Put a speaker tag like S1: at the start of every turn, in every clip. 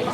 S1: My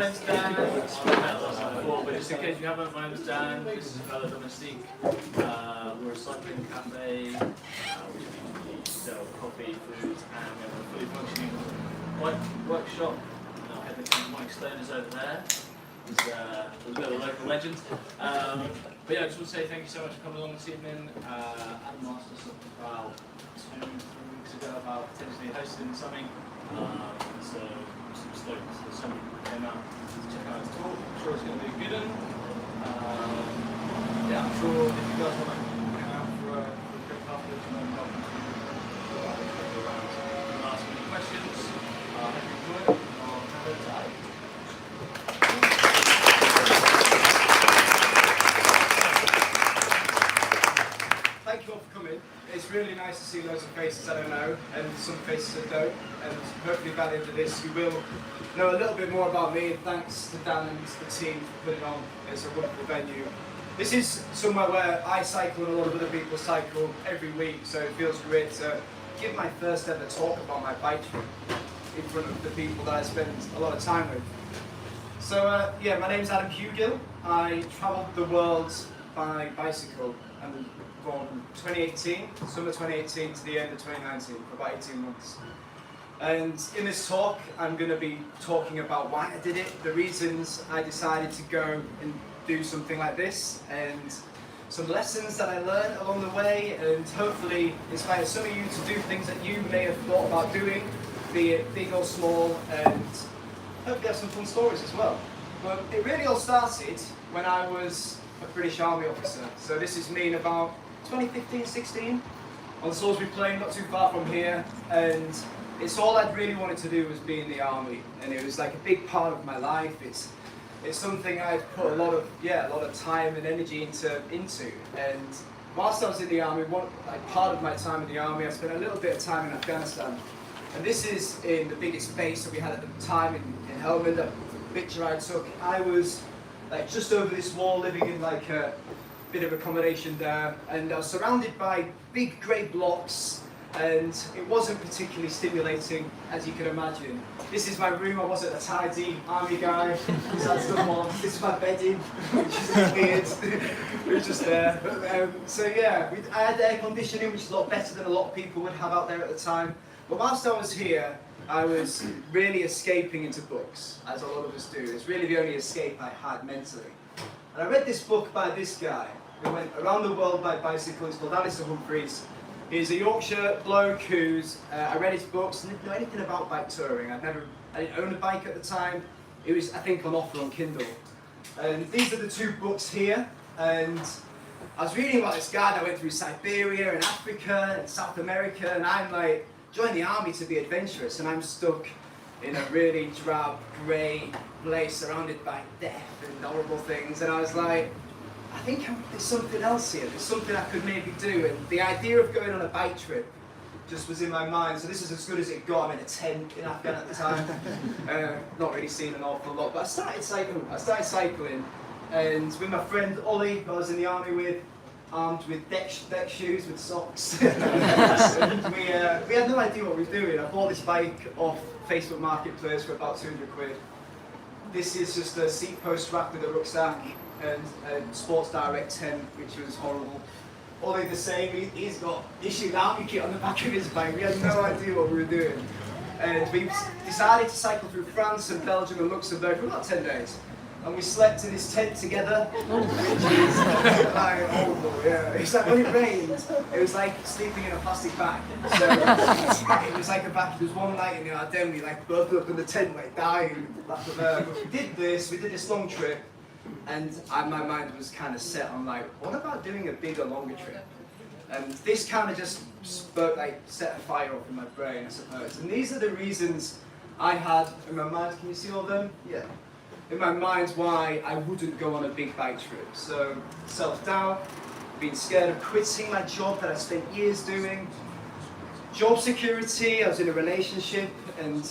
S1: name's Dan. But just in case you haven't, my name's Dan. This is Velo Domestique. We're a cycling cafe. We sell coffee, food, and we have a fully functioning workshop. Our head mechanic Mike Stone is over there. He's a bit of a local legend. But yeah, I just want to say thank you so much for coming along this evening. Adam asked us about 2-3 weeks ago about potentially hosting something. So I'm stoked that someone came out to check out his talk. I'm sure it's going to be a good one. Yeah, I'm sure if you guys want to hang out for a quick afterwards, you're more than welcome to go around and ask any questions. I hope you enjoy it. I'll hand over to Adam.
S2: Thank you all for coming. It's really nice to see loads of faces I don't know, and some faces I don't, and hopefully by the end of this you will know a little bit more about me, and thanks to Dan and the team for putting on. It's a wonderful venue. This is somewhere where I cycle and a lot of other people cycle every week, so it feels great to give my first ever talk about my bike trip in front of the people that I spend a lot of time with. So yeah, my name's Adam Hugill. I travelled the world by bicycle and from 2018, summer 2018 to the end of 2019, for about 18 months. And in this talk, I'm going to be talking about why I did it, the reasons I decided to go and do something like this, and some lessons that I learned along the way, and hopefully inspire some of you to do things that you may have thought about doing, be it big or small, and hopefully have some fun stories as well. But it really all started when I was a British Army officer. So this is me in about 2015-16 on the Salisbury Plain, not too far from here, and it's all I'd really wanted to do was be in the army, and it was like a big part of my life. It's something I'd put a lot of time and energy into. And whilst I was in the army, part of my time in the army, I spent a little bit of time in Afghanistan, and this is in the biggest base that we had at the time in Helmand. That picture I took, I was like just over this wall, living in like a bit of accommodation there, and I was surrounded by big grey blocks, and it wasn't particularly stimulating, as you can imagine. This is my room. I wasn't a tidy army guy. This is my bedding, which is weird. It was just there. So yeah, I had air conditioning, which is a lot better than a lot of people would have out there at the time. But whilst I was here, I was really escaping into books, as a lot of us do. It's really the only escape I had mentally. And I read this book by this guy who went around the world by bicycle. It's called Alistair Humphreys. He's a Yorkshire bloke who's, I read his books, and didn't know anything about bike touring. I didn't own a bike at the time. It was, I think, on offer on Kindle. And these are the two books here. And I was reading about this guy that went through Siberia and Africa and South America, and I'm like, joined the army to be adventurous, and I'm stuck in a really drab, grey place surrounded by death and horrible things. And I was like, I think there's something else here. There's something I could maybe do. And the idea of going on a bike trip just was in my mind. So this is as good as it got. I'm in a tent in Afghan at the time. Not really seen an awful lot, but I started cycling, and with my friend Ollie, who I was in the army with, armed with deck shoes with socks. And we had no idea what we were doing. I bought this bike off Facebook Marketplace for about 200 quid. This is just a seat post rack with a rucksack and a Sports Direct 10, which was horrible. Ollie the same, he's got issued army kit on the back of his bike. We had no idea what we were doing. And we decided to cycle through France and Belgium and Luxembourg for about 10 days. And we slept in this tent together, which is like horrible, yeah. It's like when it rained, it was like sleeping in a plastic bag. So it was like a bag. There was one night in the Ardennes, we like both up in the tent, like dying. But we did this long trip, and my mind was kind of set on like, what about doing a bigger, longer trip? And this kind of just spoke, like set a fire off in my brain, I suppose. And these are the reasons I had in my mind. Can you see all of them? Yeah. In my mind why I wouldn't go on a big bike trip. So self-doubt, being scared of quitting my job that I spent years doing, job security, I was in a relationship and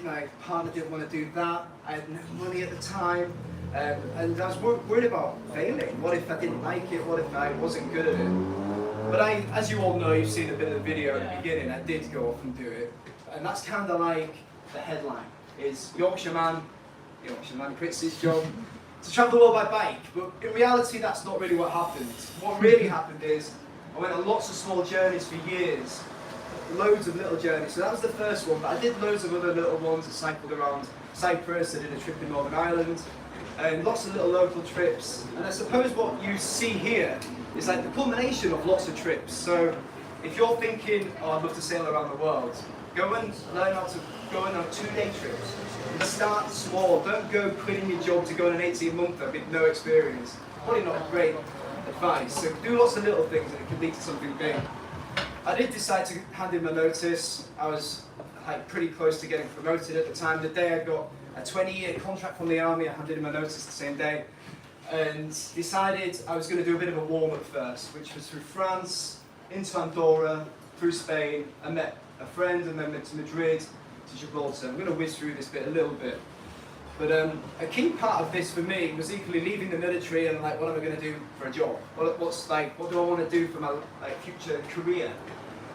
S2: my partner didn't want to do that, I had no money at the time, and I was worried about failing. What if I didn't like it? What if I wasn't good at it? But as you all know, you've seen a bit of the video at the beginning, I did go off and do it. And that's kind of like the headline, is Yorkshireman quits his job to travel the world by bike, but in reality that's not really what happened. What really happened is I went on lots of small journeys for years, loads of little journeys. So that was the first one, but I did loads of other little ones. I cycled around Cyprus, I did a trip in Northern Ireland, and lots of little local trips. And I suppose what you see here is like the culmination of lots of trips. So if you're thinking, oh, I'd love to sail around the world, go and learn how to go on 2-day trips. Start small. Don't go quitting your job to go on an 18-monther with no experience. Probably not great advice. So do lots of little things and it can lead to something big. I did decide to hand in my notice. I was like pretty close to getting promoted at the time. The day I got a 20-year contract from the army, I handed in my notice the same day, and decided I was going to do a bit of a warm-up first, which was through France, into Andorra, through Spain. I met a friend and then went to Madrid, to Gibraltar. I'm going to whiz through this bit a little bit. But a key part of this for me was equally leaving the military and like, what am I going to do for a job? What do I want to do for my future career?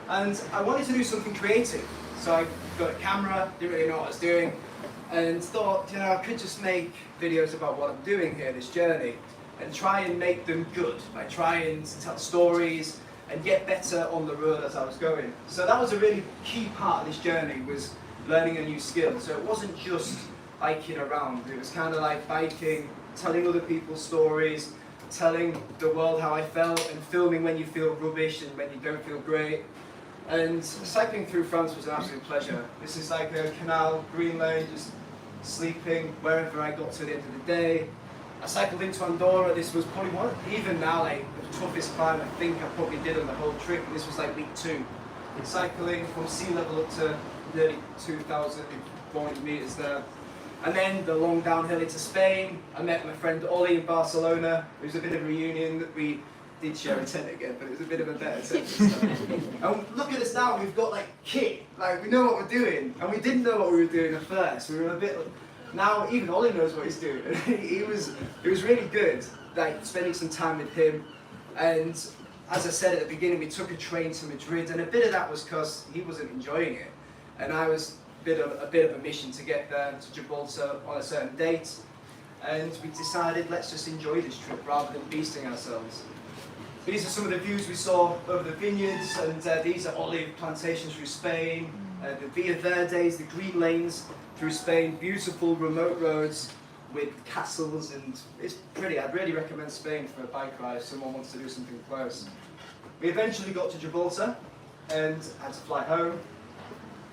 S2: And I wanted to do something creative. So I got a camera, didn't really know what I was doing, and thought, I could just make videos about what I'm doing here, this journey, and try and make them good. Like try and tell stories and get better on the road as I was going. So that was a really key part of this journey, was learning a new skill. So it wasn't just biking around, it was kind of like biking, telling other people's stories, telling the world how I felt, and filming when you feel rubbish and when you don't feel great. And cycling through France was an absolute pleasure. This is like a canal, green lane, just sleeping wherever I got to the end of the day. I cycled into Andorra. This was probably even now the toughest climb I think I probably did on the whole trip. This was like week 2. Cycling from sea level up to nearly 2,400 meters there. And then the long downhill into Spain. I met my friend Ollie in Barcelona. It was a bit of a reunion that we did share a tent again, but it was a bit of a better tent. And look at us now, we've got kit, we know what we're doing. And we didn't know what we were doing at first. We were a bit, now even Ollie knows what he's doing. It was really good, spending some time with him. And as I said at the beginning, we took a train to Madrid, and a bit of that was because he wasn't enjoying it. And I was a bit of a mission to get there to Gibraltar on a certain date. And we decided, let's just enjoy this trip rather than beasting ourselves. These are some of the views we saw over the vineyards, and these are olive plantations through Spain, the Via Verdes, the green lanes through Spain, beautiful remote roads with castles, and it's pretty. I'd really recommend Spain for a bike ride if someone wants to do something close. We eventually got to Gibraltar and had to fly home.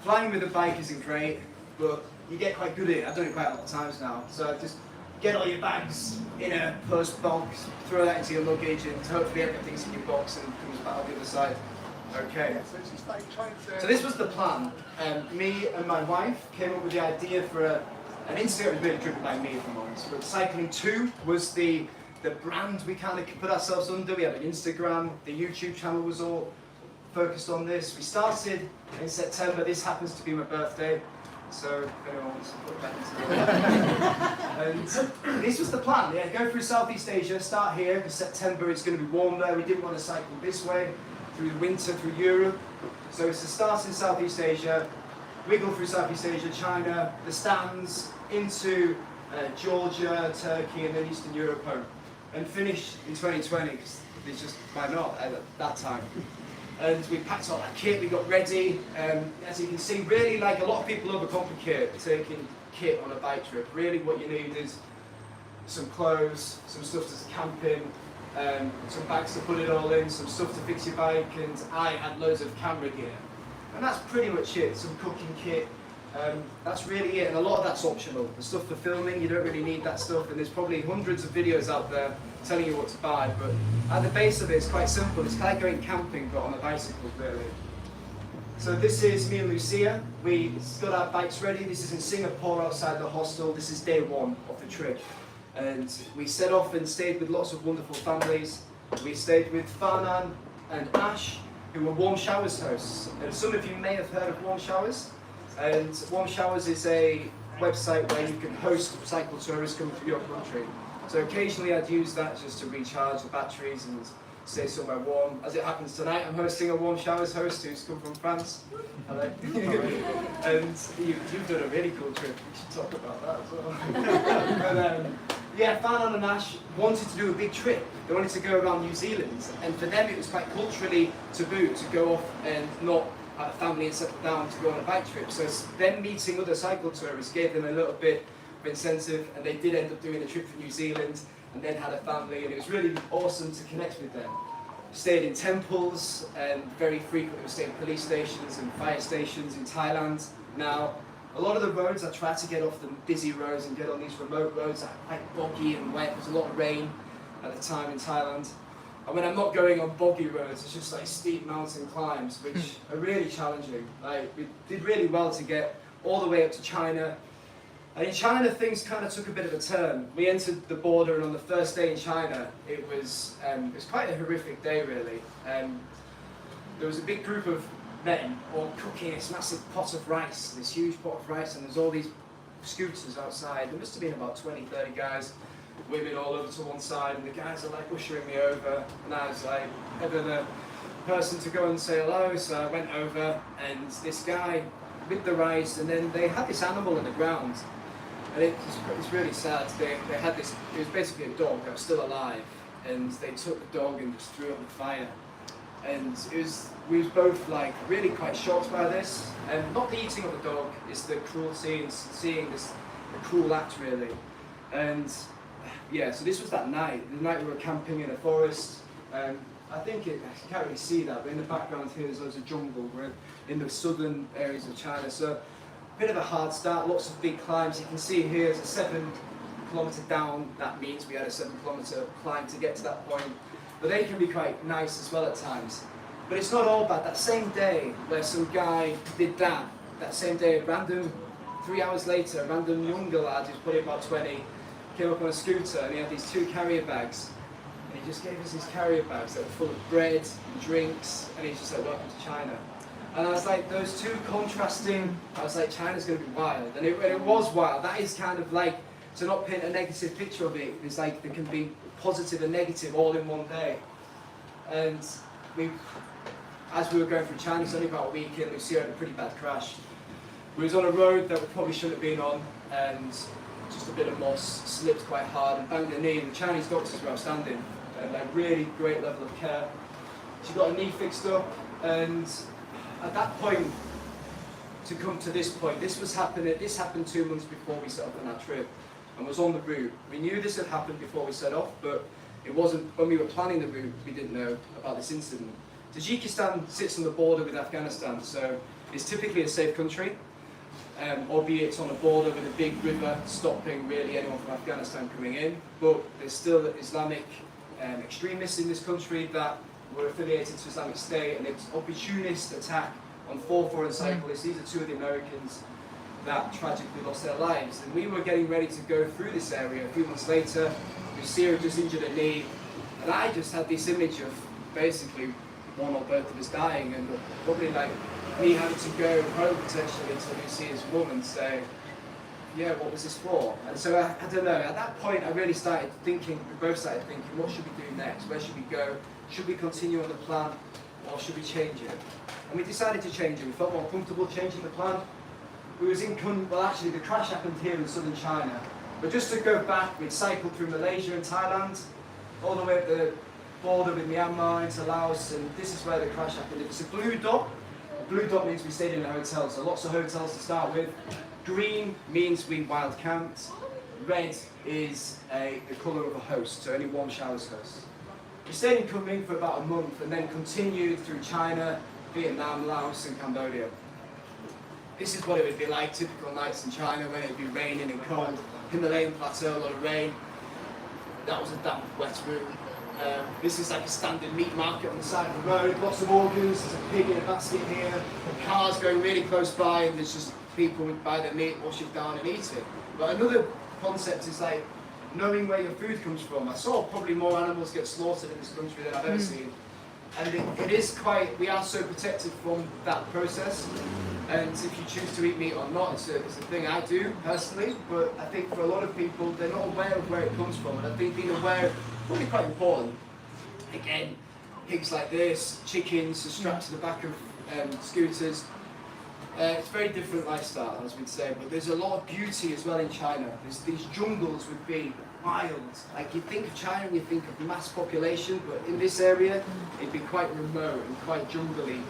S2: Flying with a bike isn't great, but you get quite good at it. I've done it quite a lot of times now, so just get all your bags in a post box, throw that into your luggage, and hopefully everything's in your box and comes back on the other side. Okay.
S3: So it's just like trying to...
S2: So this was the plan. Me and my wife came up with the idea for an Instagram. Was really driven by me, if I'm honest. But Cycling 2 was the brand we kind of put ourselves under. We had an Instagram. The YouTube channel was all focused on this. We started in September. This happens to be my birthday. So if anyone wants to put that into And this was the plan. Yeah, go through Southeast Asia. Start here. In September it's going to be warm there. We didn't want to cycle this way through the winter, through Europe. So it's to start in Southeast Asia, wiggle through Southeast Asia, China, the stands, into Georgia, Turkey, and then Eastern Europe home. And finish in 2020, because it's just, why not, at that time. And we packed all that kit, we got ready. As you can see, really, like a lot of people overcomplicate taking kit on a bike trip. Really what you need is some clothes, some stuff to camping, some bags to put it all in, some stuff to fix your bike, and I had loads of camera gear. And that's pretty much it, some cooking kit. That's really it, and a lot of that's optional. The stuff for filming, you don't really need that stuff, and there's probably hundreds of videos out there telling you what to buy, but at the base of it, it's quite simple. It's like going camping, but on a bicycle, really. So this is me and Lucia. We got our bikes ready. This is in Singapore, outside the hostel. This is day one of the trip. And we set off and stayed with lots of wonderful families. We stayed with Farnan and Ash, who were Warm Showers hosts. And some of you may have heard of Warm Showers. And Warm Showers is a website where you can host cycle tourists coming through your country. So occasionally I'd use that just to recharge the batteries and stay somewhere warm. As it happens tonight, I'm hosting a Warm Showers host who's come from France. Hello. And you've done a really cool trip. We should talk about that as well. But, yeah, Farnan and Ash wanted to do a big trip. They wanted to go around New Zealand, and for them it was quite culturally taboo to go off and not have a family and settle down to go on a bike trip. So them meeting other cycle tourists gave them a little bit of incentive, and they did end up doing a trip for New Zealand and then had a family, and it was really awesome to connect with them. Stayed in temples, and very frequently we stayed in police stations and fire stations in Thailand. Now, a lot of the roads, I try to get off the busy roads and get on these remote roads that are quite boggy and wet. There's a lot of rain at the time in Thailand. And when I'm not going on boggy roads, it's just like steep mountain climbs, which are really challenging. Like, we did really well to get all the way up to China. And in China, things kind of took a bit of a turn. We entered the border, and on the first day in China, it was quite a horrific day, really. There was a big group of men all cooking this massive pot of rice, this huge pot of rice, and there's all these scooters outside. There must have been about 20, 30 guys, women all over to one side, and the guys are like ushering me over, and I was like, ever the person to go and say hello, so I went over, and this guy with the rice, and then they had this animal in the ground, and it's really sad. They had this, it was basically a dog that was still alive, and they took the dog and just threw it on the fire. And we was both like really quite shocked by this, and not the eating of the dog, it's the cruelty and seeing this the cruel act, really. And yeah, so this was that night. The night we were camping in a forest. I think you can't really see that, but in the background here there's loads of jungle. We're in the southern areas of China, so a bit of a hard start. Lots of big climbs. You can see here it's a 7 kilometer down. That means we had a 7 kilometer climb to get to that point. But they can be quite nice as well at times. But it's not all bad. That same day where some guy did that same day, random, 3 hours later, a random younger lad who's probably about 20, came up on a scooter, and he had these 2 carrier bags. And he just gave us these carrier bags that were full of bread and drinks, and he's just like, welcome to China. And I was like, those two contrasting, I was like, China's going to be wild. And it was wild. That is kind of like, to not paint a negative picture of it, it's like there can be positive and negative all in one day. And as we were going through China, it's only about a week in, Lucia had a pretty bad crash. We was on a road that we probably shouldn't have been on, and just a bit of moss, slipped quite hard and banged her knee, and the Chinese doctors were outstanding, and like really great level of care. She got her knee fixed up, and at that point, to come to this point, this happened 2 months before we set off on our trip, and was on the route. We knew this had happened before we set off, but it wasn't, when we were planning the route, we didn't know about this incident. Tajikistan sits on the border with Afghanistan, so it's typically a safe country, albeit it's on a border with a big river stopping really anyone from Afghanistan coming in, but there's still Islamic extremists in this country that were affiliated to Islamic State, and it was opportunist attack on 4 foreign cyclists. These are 2 of the Americans that tragically lost their lives. And we were getting ready to go through this area. A few months later, Lucia just injured a knee, and I just had this image of basically one or both of us dying, and probably like me having to go home potentially to Lucia's mum and say, yeah, what was this for? And so I don't know, at that point I really started thinking, we both started thinking, what should we do next? Where should we go? Should we continue on the plan, or should we change it? And we decided to change it. We felt more comfortable changing the plan. We was in, well actually the crash happened here in southern China. But just to go back, we'd cycled through Malaysia and Thailand, all the way up the border with Myanmar into Laos, and this is where the crash happened. It's a blue dot. A blue dot means we stayed in a hotel, so lots of hotels to start with. Green means we wild camped. Red is the colour of a host, so only warm showers host. We stayed in Kunming for about a month and then continued through China, Vietnam, Laos and Cambodia. This is what it would be like, typical nights in China when it would be raining and cold. Himalayan plateau, a lot of rain. That was a damp, wet room. This is like a standard meat market on the side of the road, lots of organs, there's a pig in a basket here, cars going really close by, and there's just people would buy their meat, wash it down and eat it. But another concept is like knowing where your food comes from. I saw probably more animals get slaughtered in this country than I've ever seen. And it is quite, we are so protected from that process. And if you choose to eat meat or not, it's a thing I do personally, but I think for a lot of people, they're not aware of where it comes from. And I think being aware is probably quite important. Again, pigs like this, chickens are strapped to the back of scooters. It's a very different lifestyle, as we'd say, but there's a lot of beauty as well in China. These jungles would be wild. Like you think of China, you think of mass population, but in this area, it'd be quite remote and quite jungly.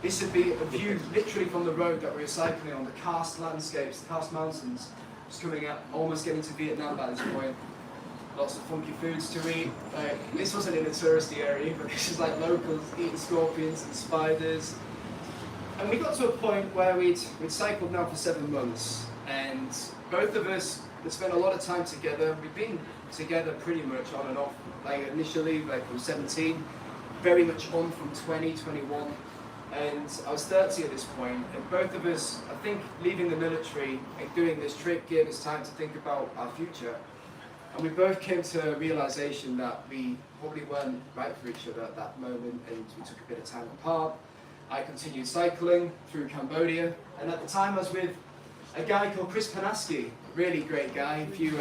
S2: This would be a view literally from the road that we were cycling on, the karst landscapes, the karst mountains, just coming up, almost getting to Vietnam by this point. Lots of funky foods to eat. This wasn't in a touristy area, but this is like locals eating scorpions and spiders. And we got to a point where we'd cycled now for 7 months, and both of us had spent a lot of time together. We'd been together pretty much on and off, like initially like from 17, very much on from 20, 21. And I was 30 at this point, and both of us, I think leaving the military and doing this trip gave us time to think about our future. And we both came to a realization that we probably weren't right for each other at that moment, and we took a bit of time apart. I continued cycling through Cambodia, and at the time I was with a guy called Chris Panaski, a really great guy. If you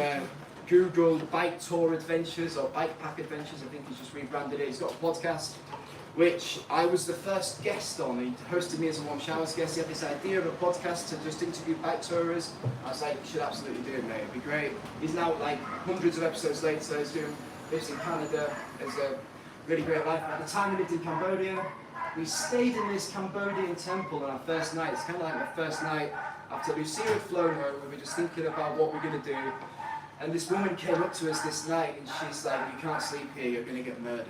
S2: Google bike tour adventures or bike pack adventures, I think he's just rebranded it. He's got a podcast, which I was the first guest on. He hosted me as a warm showers guest. He had this idea of a podcast to just interview bike tourers. I was like, you should absolutely do it, mate. It'd be great. He's now like hundreds of episodes later. He's lives in Canada. Has a really great life. At the time, he lived in Cambodia. We stayed in this Cambodian temple on our first night. It's kind of like my first night after Lucia had flown home. We were just thinking about what we're going to do. And this woman came up to us this night and she's like, you can't sleep here, you're going to get murdered.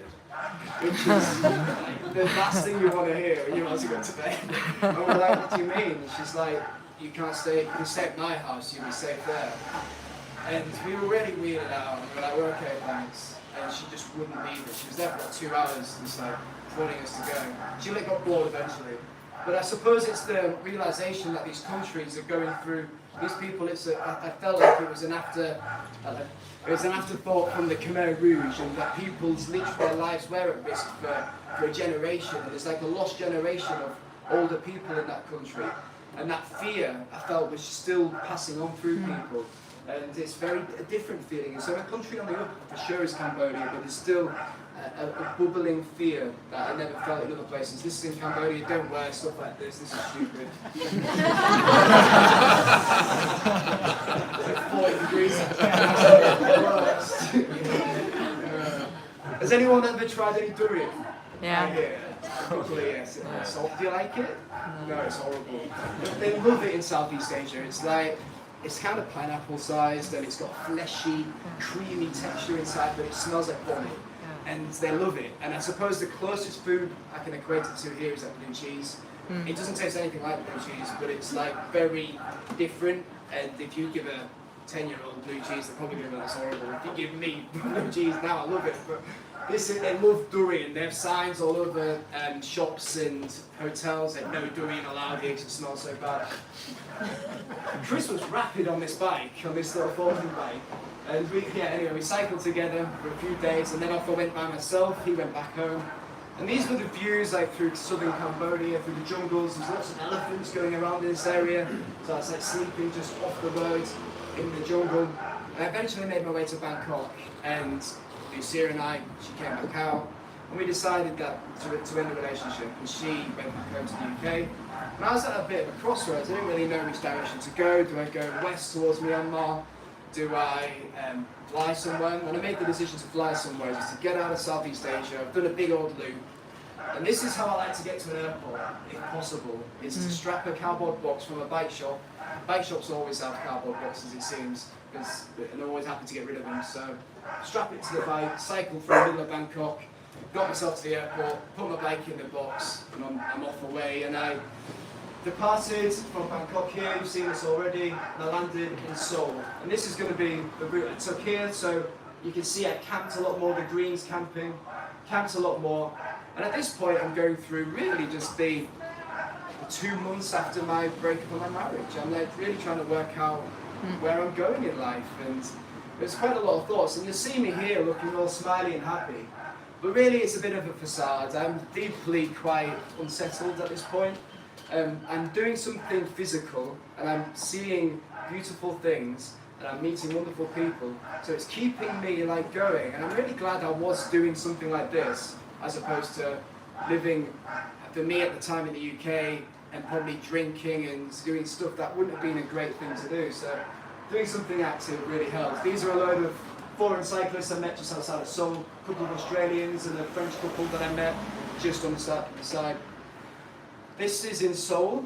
S2: Which is like, the last thing you want to hear when you're about to go to bed. And we're like, what do you mean? And she's like, you can stay at my house, you'll be safe there. And we were really weirded out, and we were like, we're okay, thanks. And she just wouldn't leave it. She was there for like 2 hours, just like wanting us to go. She got bored eventually. But I suppose it's the realization that these countries are going through, these people, I felt like it was an afterthought from the Khmer Rouge, and that people's literally their lives were at risk for a generation. And there's like a lost generation of older people in that country. And that fear, I felt, was still passing on through people. And it's a different feeling. And so a country on the up for sure is Cambodia, but there's still a bubbling fear that I never felt in other places. This is in Cambodia, don't wear stuff like this is stupid. It's like 40 degrees. Has anyone ever tried any durian?
S3: Yeah.
S2: Hopefully, yes. So, do you like it? No, it's horrible. They love it in Southeast Asia. It's kind of pineapple sized, and it's got a fleshy, creamy texture inside, but it smells like vomit. And they love it. And I suppose the closest food I can equate it to here is like blue cheese. It doesn't taste anything like blue cheese, but it's like very different. And if you give a 10-year-old blue cheese, they're probably going to be like, that's horrible. If you give me blue cheese now, I love it. But they love durian. They have signs all over shops and hotels that no durian allowed here because it smells so bad. Chris was rapid on this bike, on this little folding bike. And anyway, we cycled together for a few days, and then off I went by myself. He went back home. And these were the views like through southern Cambodia, through the jungles. There's lots of elephants going around in this area. So I was like sleeping just off the road in the jungle. And I eventually made my way to Bangkok, and Lucia and I, she came back out, and we decided that to end the relationship, and she went back home to the UK. And I was at a bit of a crossroads. I didn't really know which direction to go. Do I go west towards Myanmar? Do I fly somewhere? And I made the decision to fly somewhere, just to get out of Southeast Asia. I've done a big old loop. And this is how I like to get to an airport, if possible, is to strap a cardboard box from a bike shop. Bike shops always have cardboard boxes, it seems, and they're always happy to get rid of them. So strap it to the bike, cycle through the middle of Bangkok, got myself to the airport, put my bike in the box, and I'm off away. And I departed from Bangkok here, you've seen this already, and I landed in Seoul. And this is going to be the route I took here, so you can see I camped a lot more, the Greens camping, camped a lot more. And at this point I'm going through really just the 2 months after my breakup and my marriage. I'm like really trying to work out where I'm going in life, and there's quite a lot of thoughts. And you see me here looking all smiley and happy, but really it's a bit of a facade. I'm deeply quite unsettled at this point. I'm doing something physical, and I'm seeing beautiful things, and I'm meeting wonderful people. So it's keeping me like going, and I'm really glad I was doing something like this, as opposed to living, for me at the time in the UK, and probably drinking and doing stuff that wouldn't have been a great thing to do. So doing something active really helps. These are a load of foreign cyclists I met just outside of Seoul, a couple of Australians and a French couple that I met just on the side. This is in Seoul.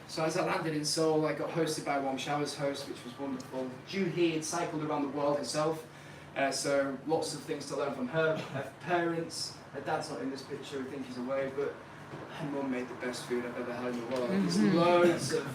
S2: So as I landed in Seoul, I got hosted by Warm Showers host, which was wonderful. Joo Hee had cycled around the world herself, so lots of things to learn from her. Her parents, her dad's not in this picture, I think he's away, but her mum made the best food I've ever had in the world. There's loads of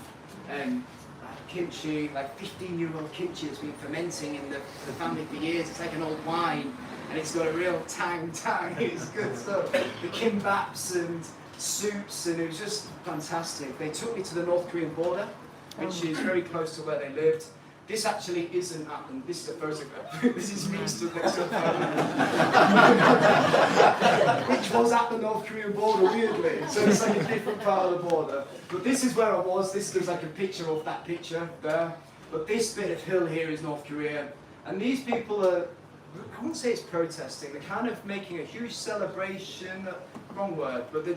S2: kimchi, like 15-year-old kimchi that's been fermenting in the family for years. It's like an old wine, and it's got a real tang. It's good stuff. The kimbaps and soups, and it was just fantastic. They took me to the North Korean border, which is very close to where they lived. This actually isn't happened. This is a photograph. This is me stood next to a photograph. Which was at the North Korean border, weirdly. So it's like a different part of the border. But this is where I was. This looks like a picture of that picture there. But this bit of hill here is North Korea. And these people are, I wouldn't say it's protesting, they're kind of making a huge celebration, wrong word, but they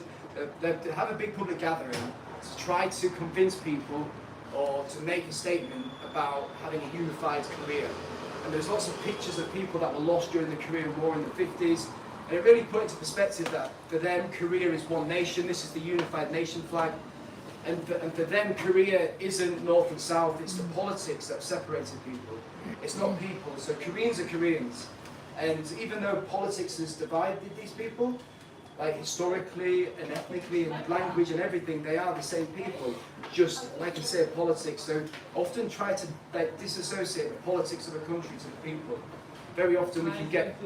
S2: have a big public gathering to try to convince people or to make a statement about having a unified Korea. And there's lots of pictures of people that were lost during the Korean War in the 50s, and it really put into perspective that for them Korea is one nation. This is the unified nation flag, and for them Korea isn't north and south, it's the politics that have separated people. It's not people. So Koreans are Koreans, and even though politics has divided these people, like historically and ethnically and language and everything, they are the same people. Just like you say, politics. So often try to disassociate the politics of a country to the people. Very often we can get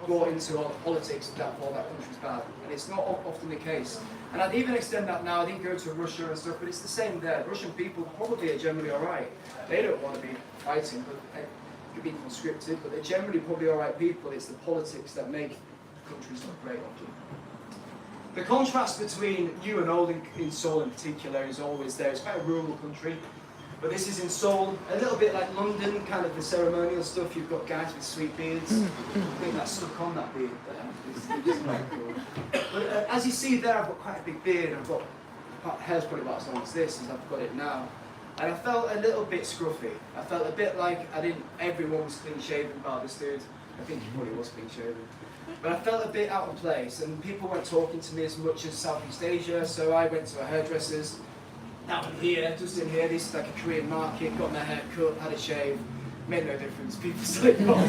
S2: brought into all the politics of that country's bad, and it's not often the case. And I'd even extend that now. I didn't go to Russia and stuff, but it's the same there. Russian people probably are generally all right. They don't want to be fighting, but they could be conscripted, but they're generally probably all right people. It's the politics that make countries not great often. The contrast between new and old in Seoul in particular is always there. It's quite a rural country, but this is in Seoul, a little bit like London, kind of the ceremonial stuff. You've got guys with sweet beards. I think that's stuck on that beard there. It's quite cool. But as you see there, I've got quite a big beard. I've got hair's probably about as long as this, as I've got it now. And I felt a little bit scruffy. I felt a bit like everyone was clean shaven about this dude. I think he probably was clean shaven. But I felt a bit out of place, and people weren't talking to me as much as Southeast Asia, so I went to a hairdresser's. That one here, just in here, this is like a Korean market, got my hair cut, had a shave, made no difference, people still got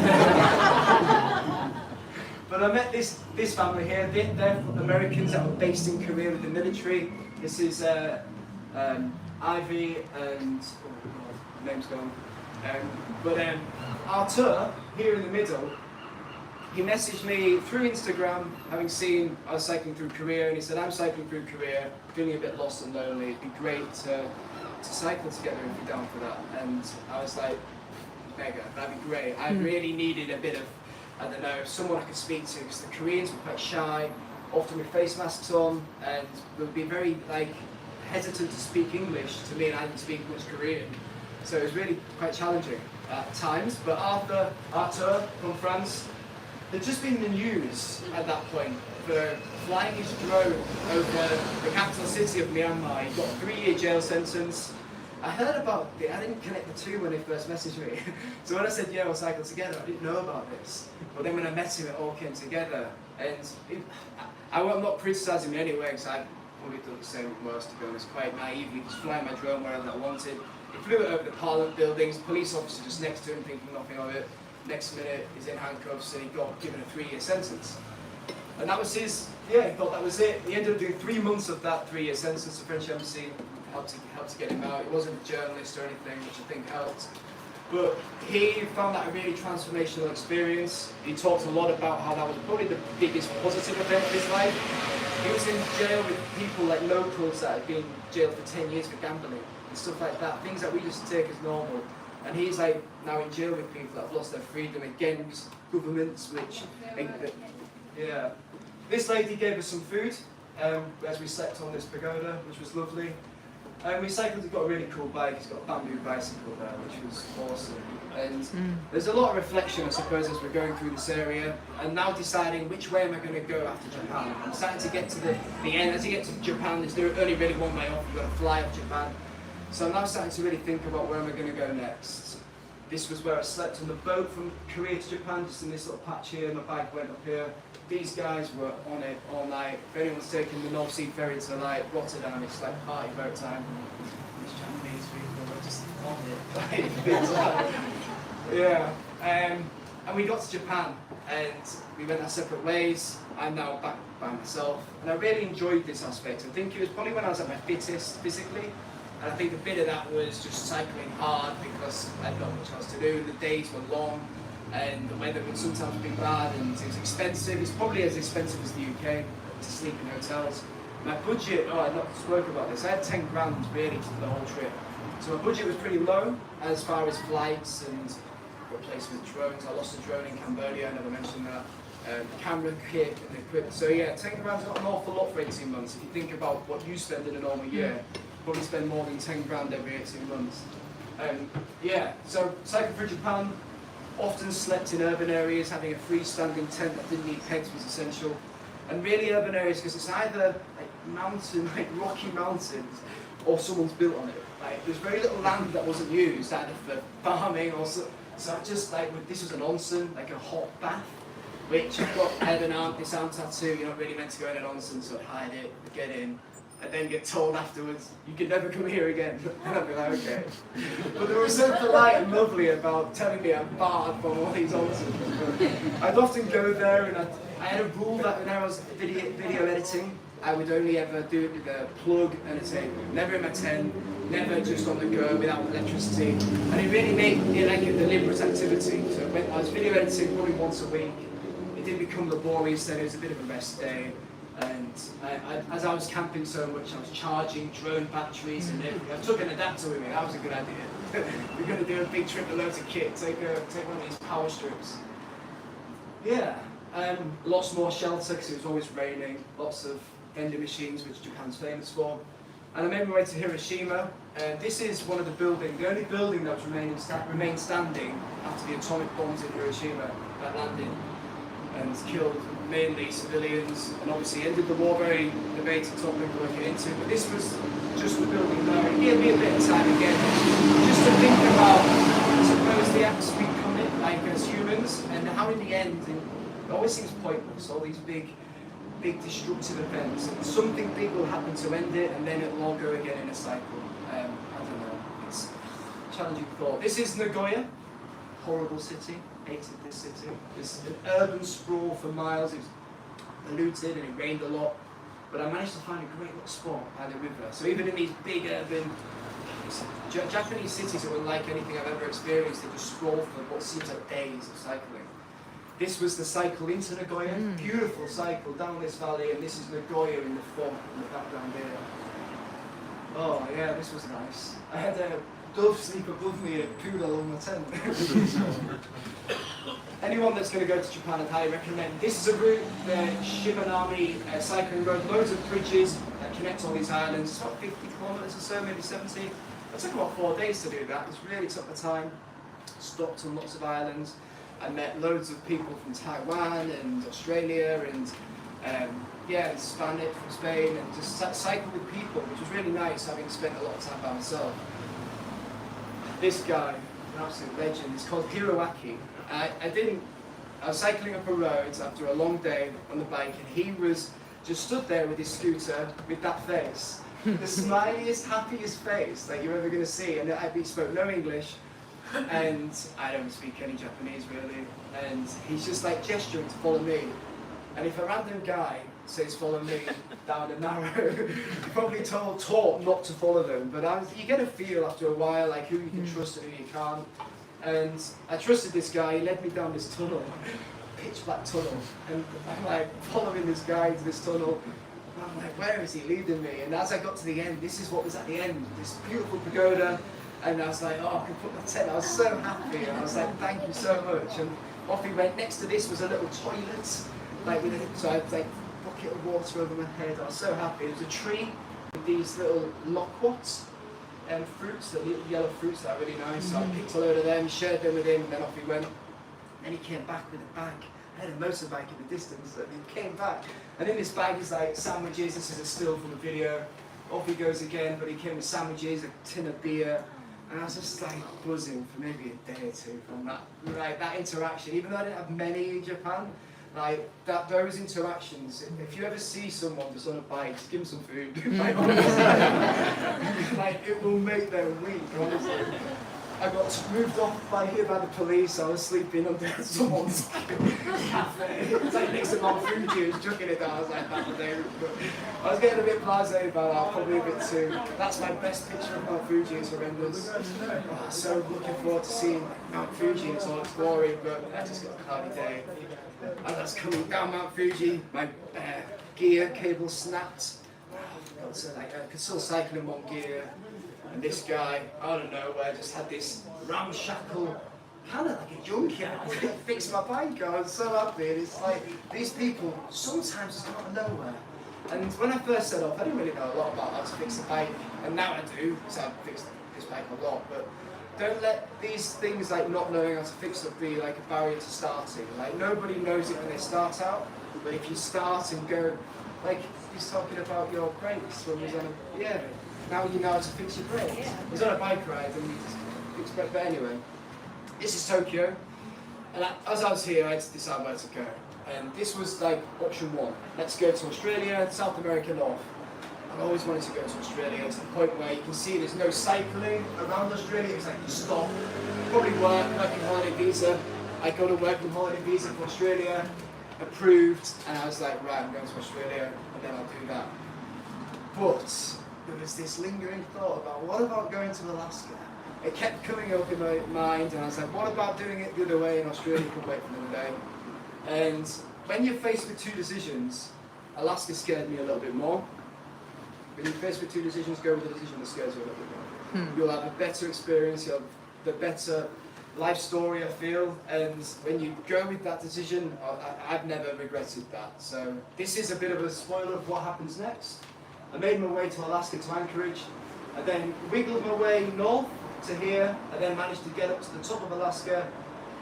S2: But I met this family here, they're Americans that were based in Korea with the military. This is Ivy and, oh God, name's gone. But Arthur, here in the middle, he messaged me through Instagram, having seen I was cycling through Korea, and he said, I'm cycling through Korea, feeling a bit lost and lonely, it'd be great to cycle together if you're down for that. And I was like, mega, that'd be great. I really needed a bit of, I don't know, someone I could speak to, because the Koreans were quite shy, often with face masks on, and would be very hesitant to speak English to me, and I didn't speak much Korean. So it was really quite challenging at times. But Arthur from France, there'd just been the news at that point for flying his drone over the capital city of Myanmar. He got a 3-year jail sentence. I heard about it, I didn't connect the two when he first messaged me. So when I said, yeah, we'll cycle together, I didn't know about this. But then when I met him, it all came together. And I'm not criticising him in any way, because I probably done the same with most, to be honest, quite naively, just flying my drone wherever I wanted. He flew it over the Parliament buildings, police officer just next to him thinking nothing of it. Next minute, he's in handcuffs and he got given a 3-year sentence. And that was his, he thought that was it. He ended up doing 3 months of that 3-year sentence. The French embassy helped to get him out. He wasn't a journalist or anything, which I think helped. But he found that a really transformational experience. He talked a lot about how that was probably the biggest positive event of his life. He was in jail with people like locals that had been jailed for 10 years for gambling and stuff like that, things that we just take as normal. And he's now in jail with people that have lost their freedom against governments, which, yeah. This lady gave us some food as we slept on this pagoda, which was lovely. We cycled, he's got a really cool bike, he's got a bamboo bicycle there, which was awesome. And there's a lot of reflection, I suppose, as we're going through this area, and now deciding which way am I going to go after Japan. I'm starting to get to the end. As you get to Japan, there's only really one way off, you've got to fly off Japan. So I'm now starting to really think about where am I going to go next. This was where I slept on the boat from Korea to Japan, just in this little patch here. My bike went up here. These guys were on it all night. If anyone's taking the North Sea ferry to Rotterdam, it's like party boat time. These Japanese people were just on it. Yeah. And we got to Japan, and we went our separate ways. I'm now back by myself, and I really enjoyed this aspect. I think it was probably when I was at my fittest physically. And I think a bit of that was just cycling hard because I had not much else to do. The days were long and the weather would sometimes be bad and it was expensive. It's probably as expensive as the UK to sleep in hotels. My budget, I'd not spoke about this, I had 10 grand really for the whole trip. So my budget was pretty low as far as flights and replacement drones. I lost a drone in Cambodia, I never mentioned that. Camera kit and equipment. So yeah, 10 grand's not an awful lot for 18 months. If you think about what you spend in a normal year, probably spend more than 10 grand every 18 months. Yeah, so cycling through Japan, often slept in urban areas, having a freestanding tent that didn't need pegs was essential. And really urban areas, because it's either rocky mountains, or someone's built on it. There's very little land that wasn't used, either for farming or so I just this was an onsen, like a hot bath, which I've got head and arm, this arm tattoo, you're not really meant to go in an onsen, so I'd hide it, get in, and then get told afterwards, you can never come here again. And I'd be like, okay. But there was so polite and lovely about telling me I'm barred from all these onsens. I'd often go there, and I had a rule that when I was video editing, I would only ever do it with a plug and a tape. Never in my tent, never just on the go without electricity. And it really made it like a deliberate activity. So when I was video editing probably once a week, it didn't become laborious then, it was a bit of a rest day. And as I was camping so much, I was charging drone batteries and everything. I took an adapter with me, that was a good idea. We're going to do a big trip with loads of kit, take one of these power strips. Yeah, lots more shelter because it was always raining, lots of vending machines, which Japan's famous for. And I made my way to Hiroshima. This is one of the only building that was remained standing after the atomic bombs in Hiroshima that landed and killed mainly civilians, and obviously ended the war, very debated topic we're looking into, but this was just the building there. It gave me a bit of time again, just to think about, I suppose, the acts we commit, as humans, and how in the end, it always seems pointless, all these big destructive events, and something big will happen to end it, and then it'll all go again in a cycle. I don't know, it's a challenging thought. This is Nagoya, horrible city. Hated this city. It's an urban sprawl for miles. It was polluted and it rained a lot. But I managed to find a great little spot by the river. So even in these big urban Japanese cities are unlike anything I've ever experienced. They just sprawl for what seems like days of cycling. This was the cycle into Nagoya, beautiful cycle down this valley, and this is Nagoya in the fog in the background here. Oh yeah, this was nice. I had a dove sleep above me, a poodle on my tent. Anyone that's going to go to Japan, I'd highly recommend. This is a route, the Shimanami cycling road, loads of bridges that connect all these islands. It's about 50 kilometers or so, maybe 70. It took about 4 days to do that. It really took the time. Stopped on lots of islands. I met loads of people from Taiwan and Australia and yeah, Spanish from Spain, and just cycled with people, which was really nice, having spent a lot of time by myself. This guy, an absolute legend, he's called Hiroaki. I was cycling up a road after a long day on the bike, and he was just stood there with his scooter with that face. The smiliest, happiest face that you're ever going to see, and he spoke no English, and I don't speak any Japanese really, and he's just like gesturing to follow me. And if a random guy says follow me down a narrow, you're probably taught not to follow them, but you get a feel after a while like who you can trust and who you can't. And I trusted this guy. He led me down this tunnel, pitch black tunnel, and I'm like following this guy into this tunnel. And I'm like, where is he leading me? And as I got to the end, this is what was at the end, this beautiful pagoda. And I was like, oh, I can put my tent. I was so happy, and I was like, thank you so much. And off we went. Next to this was a little toilet, like so I had like a bucket of water over my head. I was so happy. There was a tree with these little loquats and fruits, the little yellow fruits that are really nice. So I picked a load of them, shared them with him, and then off we went. And he came back with a bag. I had a motorbike in the distance, and he came back. And in this bag is like sandwiches. This is a still from a video. Off he goes again, but he came with sandwiches, a tin of beer. And I was just like buzzing for maybe a day or two from that, like that interaction. Even though I didn't have many in Japan, like those interactions. If you ever see someone just on a bike, just give them some food. Like, honestly, like it will make their week. Honestly, I got moved off by here by the police. I was sleeping under someone's cafe. It was like next to Mount Fuji. He was chucking it down. I was like, that was there. But I was getting a bit blasé about that, probably a bit too. That's my best picture of Mount Fuji. It's horrendous. Oh, so looking forward to seeing Mount Fuji in all its glory, but I just got a cloudy day. As I was coming down Mount Fuji, my gear cable snapped. So like, I could still cycle in one gear. And this guy, out of nowhere, just had this ramshackle, kind of like a junkyard, fix my bike. I was so happy. And it's like, these people sometimes just come out of nowhere. And when I first set off, I didn't really know a lot about how to fix the bike. And now I do, because I've fixed this bike a lot. But don't let these things like not knowing how to fix it be like a barrier to starting. Like nobody knows it when they start out. But if you start and go, like he's talking about your brakes when he's on a, yeah. Now you know how to fix your brakes. Yeah. He's on a bike ride and we just fix brakes. But anyway, this is Tokyo. And as I was here, I had to decide where to go. And this was like option one. Let's go to Australia, South America, North. I've always wanted to go to Australia to the point where you can see there's no cycling around Australia. It's like you stop, probably working holiday visa. I got a working holiday visa for Australia, approved, and I was like, right, I'm going to Australia, and then I'll do that. But there was this lingering thought about what about going to Alaska? It kept coming up in my mind, and I was like, what about doing it the other way in Australia? Could wait for another day. And when you're faced with two decisions, Alaska scared me a little bit more. When you're faced with two decisions, go with the decision that scares you a little bit more. You'll have a better experience, you'll have the better life story, I feel. And when you go with that decision, I've never regretted that. So this is a bit of a spoiler of what happens next. I made my way to Alaska, to Anchorage. I then wiggled my way north to here. I then managed to get up to the top of Alaska,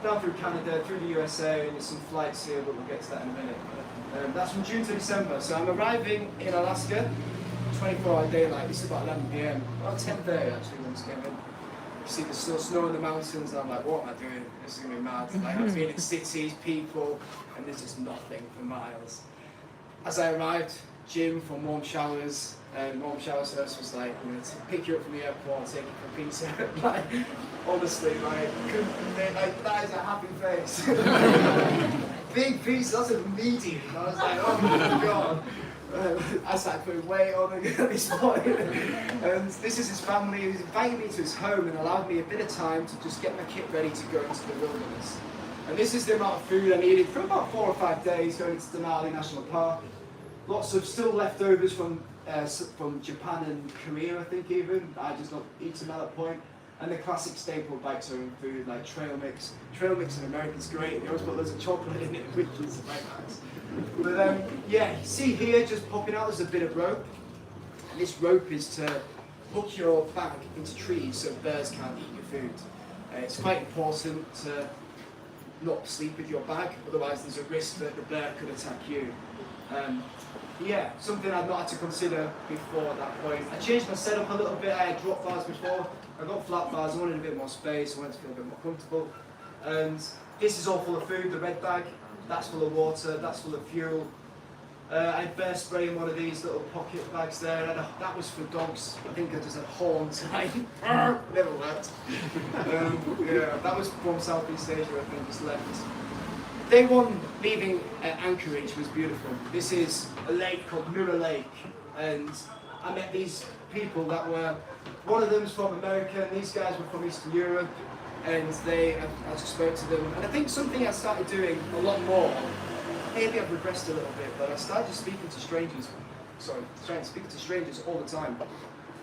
S2: down through Canada, through the USA, and there's some flights here, but we'll get to that in a minute. That's from June to December. So I'm arriving in Alaska, 24-hour daylight. This is about 11 p.m. About 10:30 actually when it's came in. You see there's still snow in the mountains, and I'm like, what am I doing? This is going to be mad. Like, I've been in cities, people, and there's just nothing for miles. As I arrived, gym for warm showers, and warm shower service was like, I'm going to pick you up from the airport and take you for pizza. Like, honestly, like, that is a happy face. Big pizza, that's a medium. I was like, oh my god. I started putting weight on at this point. And this is his family. He's invited me to his home and allowed me a bit of time to just get my kit ready to go into the wilderness. And this is the amount of food I needed for about 4 or 5 days going into Denali National Park. Lots of still leftovers from Japan and Korea, I think even. I just not eaten at that point. And the classic staple bike-touring food like trail mix. Trail mix in America is great. They always put loads of chocolate in it, which is very nice. But yeah, see here, just popping out, there's a bit of rope. And this rope is to hook your bag into trees so bears can't eat your food. It's quite important to not sleep with your bag, otherwise there's a risk that the bear could attack you. Yeah, something I'd not had to consider before at that point. I changed my setup a little bit. I had drop bars before. I got flat bars. I wanted a bit more space. I wanted to feel a bit more comfortable. And this is all full of food. The red bag, that's full of water. That's full of fuel. I had bear spray in one of these little pocket bags there. And that was for dogs. I think I just had horns. Never worked. Yeah, that was from Southeast Asia. I think just left. Day one leaving Anchorage was beautiful. This is a lake called Mirror Lake, and I met these people that were, one of them's from America and these guys were from Eastern Europe, and I just spoke to them. And I think something I started doing a lot more, maybe I've regressed a little bit, but I started just speaking to strangers all the time.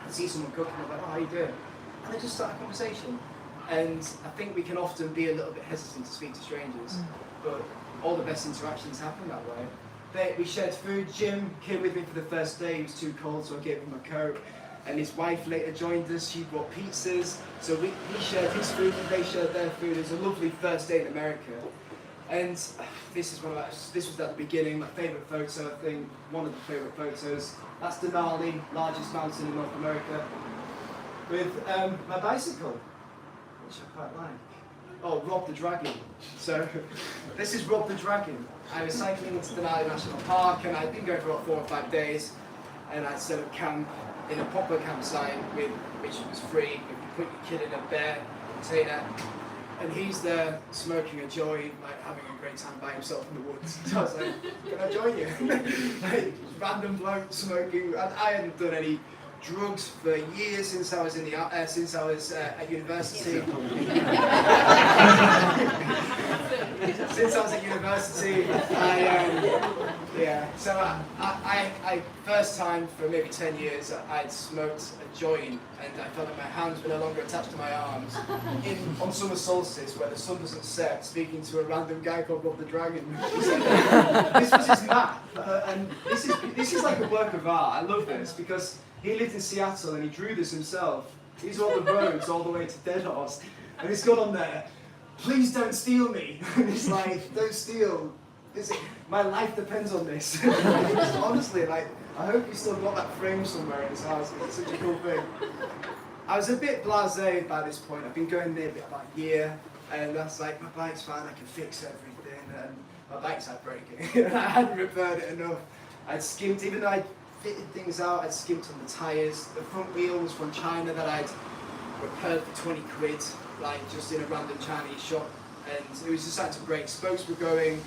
S2: I see someone cooking, I'm like, oh, how you doing? And I just start a conversation. And I think we can often be a little bit hesitant to speak to strangers. But all the best interactions happen that way. We shared food. Jim came with me for the first day. He was too cold, so I gave him a coat. And his wife later joined us. She brought pizzas. So he shared his food and they shared their food. It was a lovely first day in America. And this was at the beginning, my favourite photo, I think, one of the favourite photos. That's Denali, largest mountain in North America, with my bicycle, which I quite like. Oh, Rob the Dragon. So, this is Rob the Dragon. I was cycling into Denali National Park and I'd been going for about 4 or 5 days, and I'd set up camp in a proper campsite which was free. You could put your kid in a bear container, and he's there smoking a joint, like having a great time by himself in the woods. So I was like, can I join you? Like, random bloke smoking. I hadn't done any drugs for years since I was at university. Since I was at university, I first time for maybe 10 years I'd smoked a joint, and I felt that my hands were no longer attached to my arms. On summer solstice, where the sun doesn't set, speaking to a random guy called Bob the Dragon. This was his map, and this is like a work of art. I love this because he lived in Seattle and he drew this himself. These are all the roads all the way to Dead Horse. And it's got on there, please don't steal me. And it's like, don't steal. My life depends on this. Honestly, like, I hope he's still got that frame somewhere in his house. It's such a cool thing. I was a bit blasé by this point. I've been going there about a year, and that's like, my bike's fine, I can fix everything. And my bike's had breaking. I hadn't repaired it enough. I'd skimped, even though I'd fitted things out, I'd skimped on the tyres. The front wheel was from China that I'd repaired for 20 quid, like just in a random Chinese shop. And it was just starting to break. Spokes were going,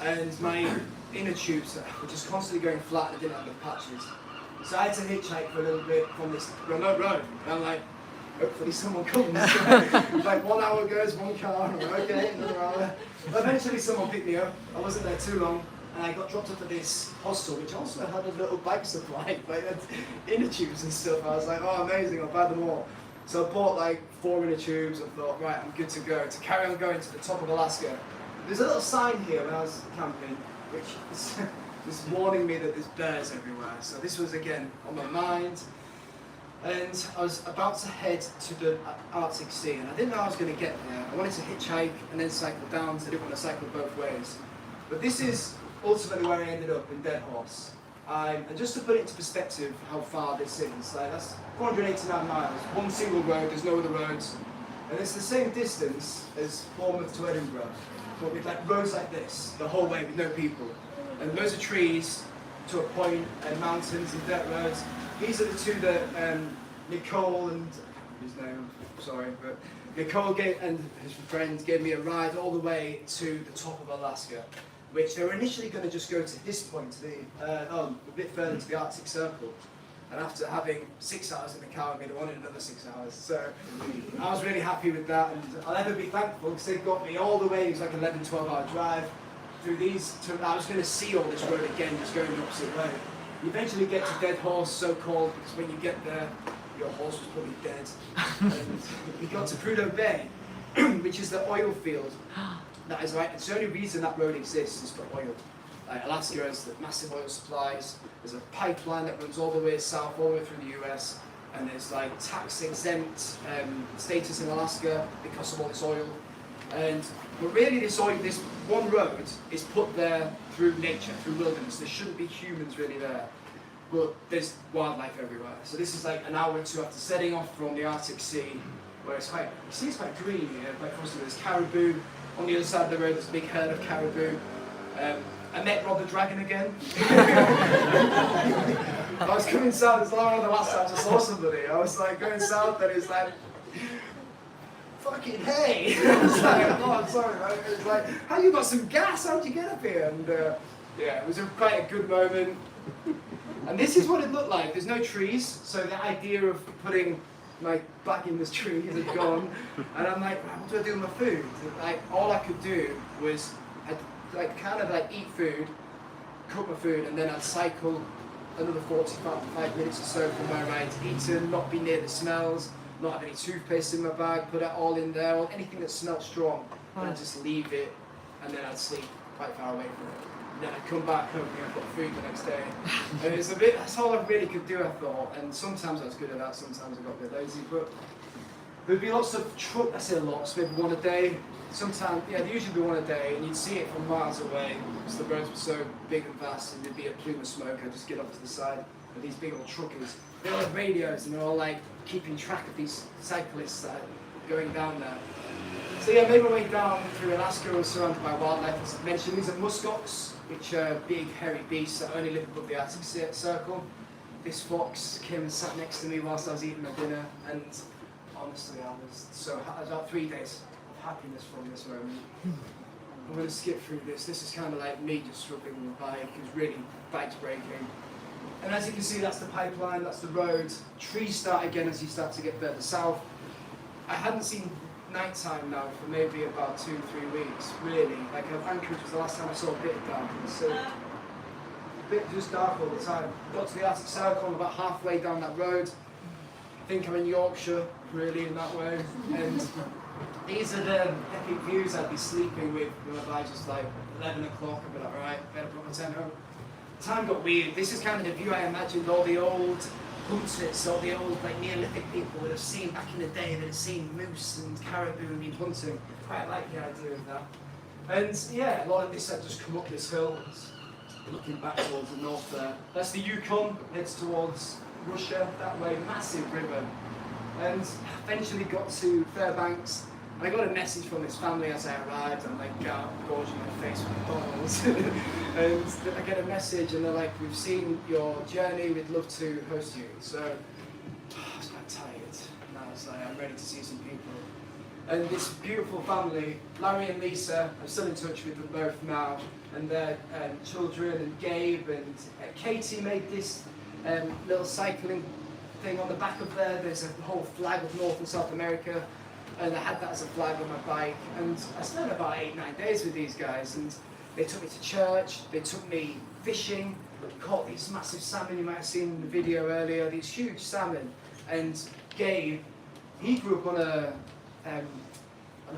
S2: and my inner tubes were just constantly going flat and I didn't have the patches. So I had to hitchhike for a little bit from this remote road. And I'm like, hopefully someone comes. Like 1 hour goes, 1 car, I'm like, okay, another hour. Eventually someone picked me up. I wasn't there too long. And I got dropped off at this hostel, which also had a little bike supply, like inner tubes and stuff. I was like, oh, amazing, I'll buy them all. So I bought like 4 inner tubes and thought, right, I'm good to go. To carry on going to the top of Alaska. There's a little sign here when I was camping, which was warning me that there's bears everywhere. So this was again on my mind. And I was about to head to the Arctic Sea, and I didn't know I was going to get there. I wanted to hitchhike and then cycle down, so I didn't want to cycle both ways. But this is ultimately where I ended up, in Dead Horse. And just to put it into perspective how far this is, like that's 489 miles, one single road, there's no other roads. And it's the same distance as Bournemouth to Edinburgh, but with like roads like this, the whole way with no people. And loads of trees to a point, and mountains and dirt roads. These are the two that Nicole and, his name, sorry, but Nicole and his friends gave me a ride all the way to the top of Alaska. which they were initially going to just go to this point, to a bit further to the Arctic Circle. And after having 6 hours in the car with me, they wanted another 6 hours. So I was really happy with that, and I'll ever be thankful because they got me all the way. It was like 11, 12-hour drive through these. I was going to see all this road again, just going the opposite way. You eventually get to Dead Horse, so called, because when you get there, your horse was probably dead. And we got to Prudhoe Bay, which is the oil field. That is right. It's the only reason that road exists is for oil. Like Alaska has the massive oil supplies. There's a pipeline that runs all the way south, all the way through the US, and there's like tax exempt status in Alaska because of all this oil. But really, this one road is put there through nature, through wilderness. There shouldn't be humans really there, but there's wildlife everywhere. So this is like an hour or two after setting off from the Arctic Sea, where it's quite green here, quite frosty. There's caribou on the other side of the road. There's a big herd of caribou. I met Rob the Dragon again. I was coming south, it's like the last time I saw somebody. I was like going south and it's like, fucking hey! I was like, oh, I'm sorry, man. It was like, how you got some gas? How'd you get up here? And yeah, it was quite a good moment. And this is what it looked like. There's no trees, so the idea of putting my back in this tree is gone. And I'm like, what do I do with my food? Like, all I could do was I'd eat food, cook my food, and then I'd cycle another 45 minutes or so from where I'd eaten, not be near the smells, not have any toothpaste in my bag, put it all in there, or anything that smelled strong, and I'd just leave it, and then I'd sleep quite far away from it. And then I'd come back hoping I'd got food the next day. And it was that's all I really could do, I thought, and sometimes I was good at that, sometimes I got a bit lazy, but there'd be lots of truck, I say lots, maybe one a day. Sometimes, yeah, there'd usually be one a day, and you'd see it from miles away, because the roads were so big and vast, and there'd be a plume of smoke. I'd just get off to the side of these big old truckers. They all have radios, and they're all like keeping track of these cyclists that are going down there. So yeah, I made my way down through Alaska. I was surrounded by wildlife. As I mentioned, these are muskox, which are big, hairy beasts that only live above the Arctic Circle. This fox came and sat next to me whilst I was eating my dinner, and honestly, I was about 3 days of happiness from this moment. I'm going to skip through this. This is kind of like me just struggling with my bike. It was really bike's breaking. And as you can see, that's the pipeline, that's the road. Trees start again as you start to get further south. I hadn't seen nighttime now for maybe about 2 or 3 weeks, really. Like Anchorage was the last time I saw a bit of darkness. So a bit just dark all the time. Got to the Arctic Circle, I'm about halfway down that road. I think I'm in Yorkshire, really, in that way. And these are the epic views I'd be sleeping with by just like 11 o'clock. I'd be like, alright, better put my tent home. Time got weird. This is kind of the view I imagined all the old hunters, all the old like Neolithic people would have seen back in the day. They'd have seen moose and caribou and been hunting. Quite like the idea of that. And yeah, a lot of this had just come up this hill, looking back towards the north there. That's the Yukon, heads towards Russia, that way, massive river. And eventually got to Fairbanks. I got a message from this family as I arrived. I'm like, gorging my face with McDonald's. And I get a message and they're like, we've seen your journey, we'd love to host you. So I was quite tired. And I was like, I'm ready to see some people. And this beautiful family, Larry and Lisa, I'm still in touch with them both now. And their children, and Gabe, and Katie made this little cycling thing on the back of there. There's a whole flag of North and South America. And I had that as a flag on my bike, and I spent about 8-9 days with these guys, and they took me to church, they took me fishing, caught these massive salmon you might have seen in the video earlier, these huge salmon. And Gabe, he grew up on a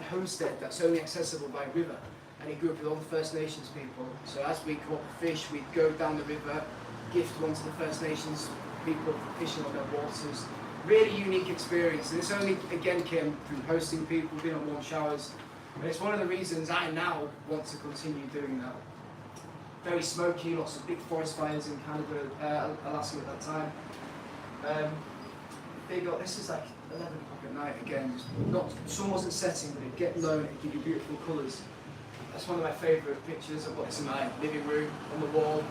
S2: homestead that's only accessible by river, and he grew up with all the First Nations people. So as we caught the fish, we'd go down the river, gift one to the First Nations people for fishing on their waters. Really unique experience, and this only again came through hosting people, being on warm showers, and it's one of the reasons I now want to continue doing that. Very smoky, lots of big forest fires in Canada, Alaska at that time. This is like 11 o'clock at night again, sun wasn't setting, but it'd get low and it'd give you beautiful colours. That's one of my favourite pictures. I've got this in my living room on the wall,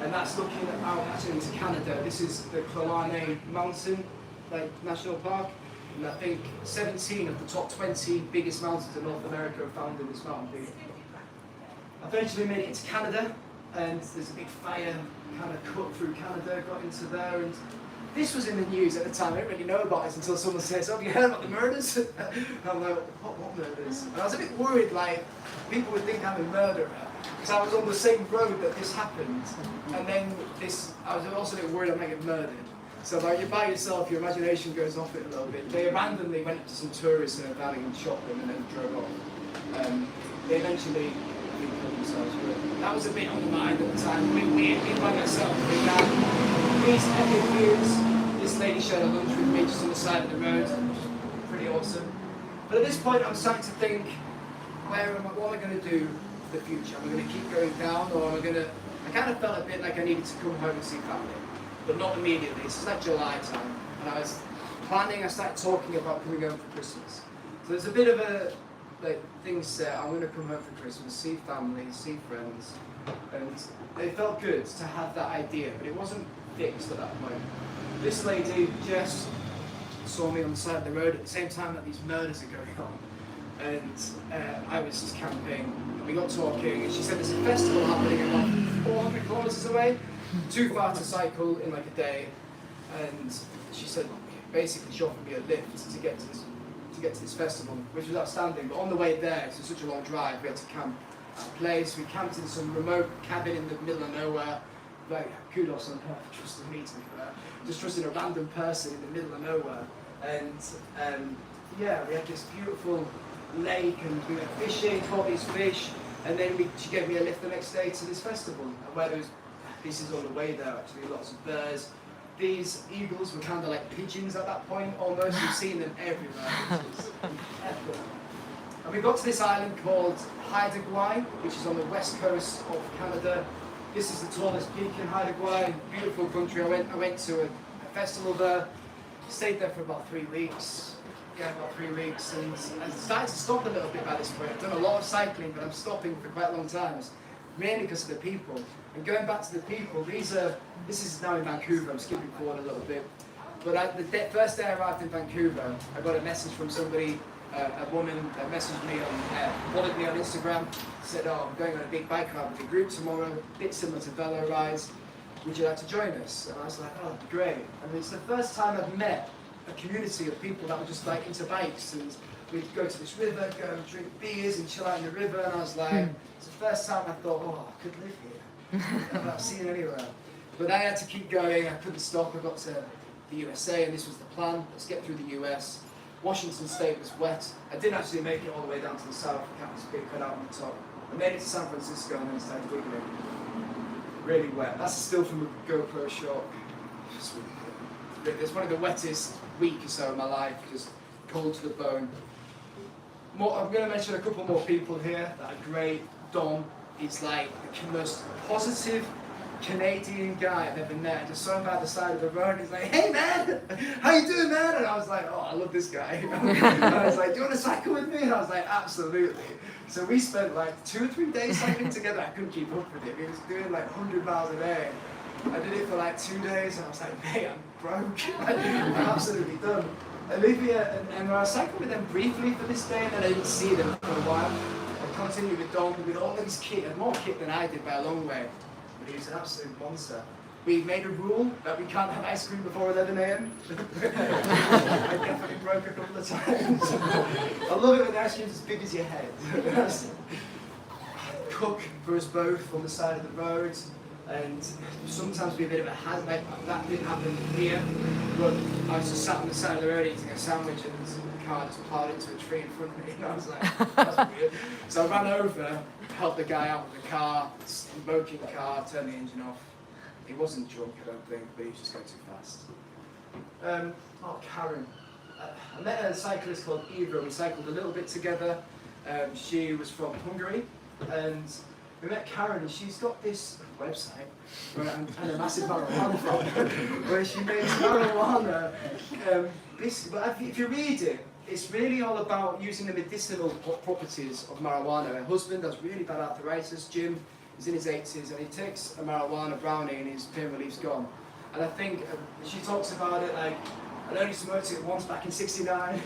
S2: and that's looking out actually into Canada. This is the Killarney Mountain National Park, and I think 17 of the top 20 biggest mountains in North America are found in this mountain peak. Eventually made it into Canada, and there's a big fire kind of cut through Canada, got into there, and this was in the news at the time. I didn't really know about it until someone says, "Oh, have you heard about the murders?" And I'm like, what murders? And I was a bit worried, like, people would think I'm a murderer, because I was on the same road that this happened, and then I was also a bit worried I might get murdered. So like, you're by yourself, your imagination goes off it a little bit. They randomly went up to some tourists in a valley and shot them and then drove off. They eventually killed themselves, but that was a bit on the mind at the time. Me by myself, these epic views, this lady shared a lunch with me just on the side of the road, which was pretty awesome. But at this point, I'm starting to think, what am I going to do for the future? Am I going to keep going down, or am I going to... I kind of felt a bit like I needed to come home and see family, but not immediately. This is like July time, and I was planning, I started talking about coming home for Christmas. So there's a bit of a, like, thing set, I'm going to come home for Christmas, see family, see friends, and it felt good to have that idea, but it wasn't fixed at that point. This lady, Jess, saw me on the side of the road at the same time that these murders are going on, and I was just camping, and we got talking, and she said there's a festival happening about 400 kilometers away, too far to cycle in like a day, and she said basically she offered me a lift to get to this festival, which was outstanding. But on the way there, it's such a long drive, we had to camp at a place. We camped in some remote cabin in the middle of nowhere. Like, kudos on her for trusting me, to be fair. Just trusting a random person in the middle of nowhere. And yeah, we had this beautiful lake, and we went fishing, caught these fish, and then she gave me a lift the next day to this festival, where there was, this is on the way there actually, lots of birds. These eagles were kind of like pigeons at that point, almost. We've seen them everywhere, which is epic. And we got to this island called Haida Gwaii, which is on the west coast of Canada. This is the tallest peak in Haida Gwaii, beautiful country. I went to a festival there, stayed there for about 3 weeks. Yeah, about 3 weeks, and I started to stop a little bit by this point. I've done a lot of cycling, but I'm stopping for quite long times, mainly because of the people. And going back to the people, this is now in Vancouver, I'm skipping forward a little bit. But the first day I arrived in Vancouver, I got a message from somebody, a woman that messaged me followed me on Instagram, said, "Oh, I'm going on a big bike ride with a group tomorrow, a bit similar to Velo rides. Would you like to join us?" And I was like, "Oh, that'd be great." And it's the first time I've met a community of people that were just like into bikes, and we'd go to this river, go and drink beers and chill out in the river, and I was like, it's the first time I thought, oh, I could live here. I've not seen anywhere. But I had to keep going, I couldn't stop. I got to the USA, and this was the plan. Let's get through the US. Washington State was wet. I didn't actually make it all the way down to the south. The cap was a bit cut out on the top. I made it to San Francisco, and then it started wiggling. Really wet. That's still from a GoPro shot. It's one of the wettest week or so of my life, just cold to the bone. I'm going to mention a couple more people here that are great. Dom is like the most positive Canadian guy I've ever met. I just saw him by the side of the road, and he's like, "Hey man, how you doing, man?" And I was like, "Oh, I love this guy." And I was like, "Do you want to cycle with me?" And I was like, "Absolutely." So we spent like 2 or 3 days cycling together. I couldn't keep up with him. He was doing like 100 miles a day. I did it for like 2 days, and I was like, "Mate, I'm broke." I'm absolutely done. Olivia and Emma, I cycled with them briefly for this day, and then I didn't see them for a while. I continued with Dom with all of his kit, and more kit than I did by a long way. But he was an absolute monster. We made a rule that we can't have ice cream before 11 a.m. I definitely broke a couple of times. I love it when the ice cream's as big as your head. Cook for us both on the side of the road, and sometimes be a bit of a hazard. Like, that didn't happen here, but I was just sat on the side of the road eating a sandwich, and the car just plowed into a tree in front of me, and I was like, that's weird. So I ran over, helped the guy out with the car, smoking car, turned the engine off. He wasn't drunk, I don't think, but he was just going too fast. Karen. I met a cyclist called Eva. We cycled a little bit together. She was from Hungary, and we met Karen, and she's got this website, and a massive marijuana fan, where she makes marijuana. But if you read it, it's really all about using the medicinal properties of marijuana. Her husband has really bad arthritis, Jim. He's in his 80s, and he takes a marijuana brownie and his pain relief's gone. And I think she talks about it like I'd only smoked it once back in '69.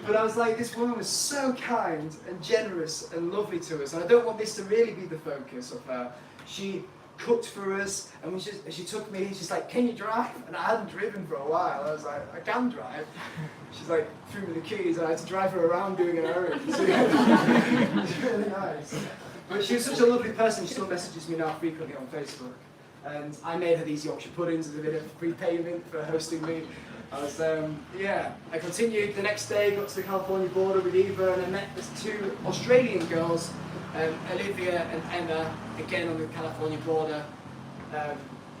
S2: But I was like, this woman was so kind and generous and lovely to us. And I don't want this to really be the focus of her. She cooked for us, and when she took me, she's like, can you drive? And I hadn't driven for a while. I was like, I can drive. She's like, threw me the keys, and I had to drive her around doing an errand. It was really nice. But she was such a lovely person. She still messages me now frequently on Facebook. And I made her these Yorkshire puddings as a bit of prepayment for hosting me. I was, I continued the next day, got to the California border with Eva, and I met these two Australian girls, Olivia and Emma, again on the California border.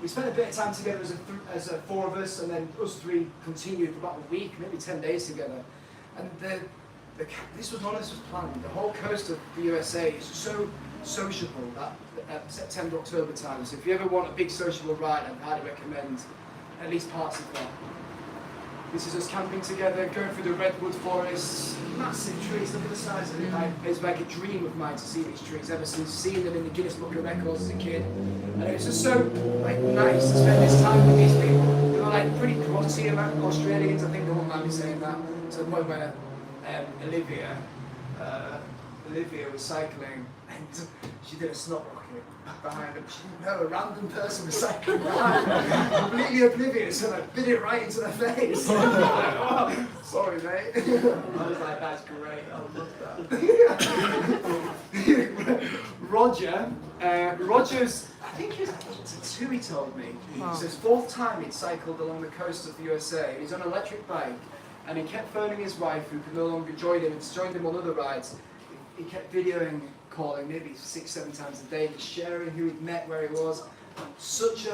S2: We spent a bit of time together as four of us, and then us three continued for about a week, maybe 10 days together. And this was planned. The whole coast of the USA is so sociable at September, October time. So if you ever want a big sociable ride, I'd highly recommend at least parts of that. This is us camping together, going through the redwood forests, massive trees, look at the size of it. It's like a dream of mine to see these trees, ever since seeing them in the Guinness Book of Records as a kid. And it was just so nice to spend this time with these people. They were pretty grotty Australians, I think they won't mind me saying that, to the point where Olivia was cycling and she did a snot rocket behind her. She didn't know a random person was cycling behind her, completely oblivious, and I bit it right into their face. I was like, oh, sorry mate. I was like, that's great, I love that. Roger's, I think he was 82, he told me. Wow. So his fourth time he'd cycled along the coast of the USA. He's on an electric bike, and he kept phoning his wife, who could no longer join him, and joined him on other rides. He kept videoing, calling maybe 6-7 times a day, just sharing who he'd met, where he was. Such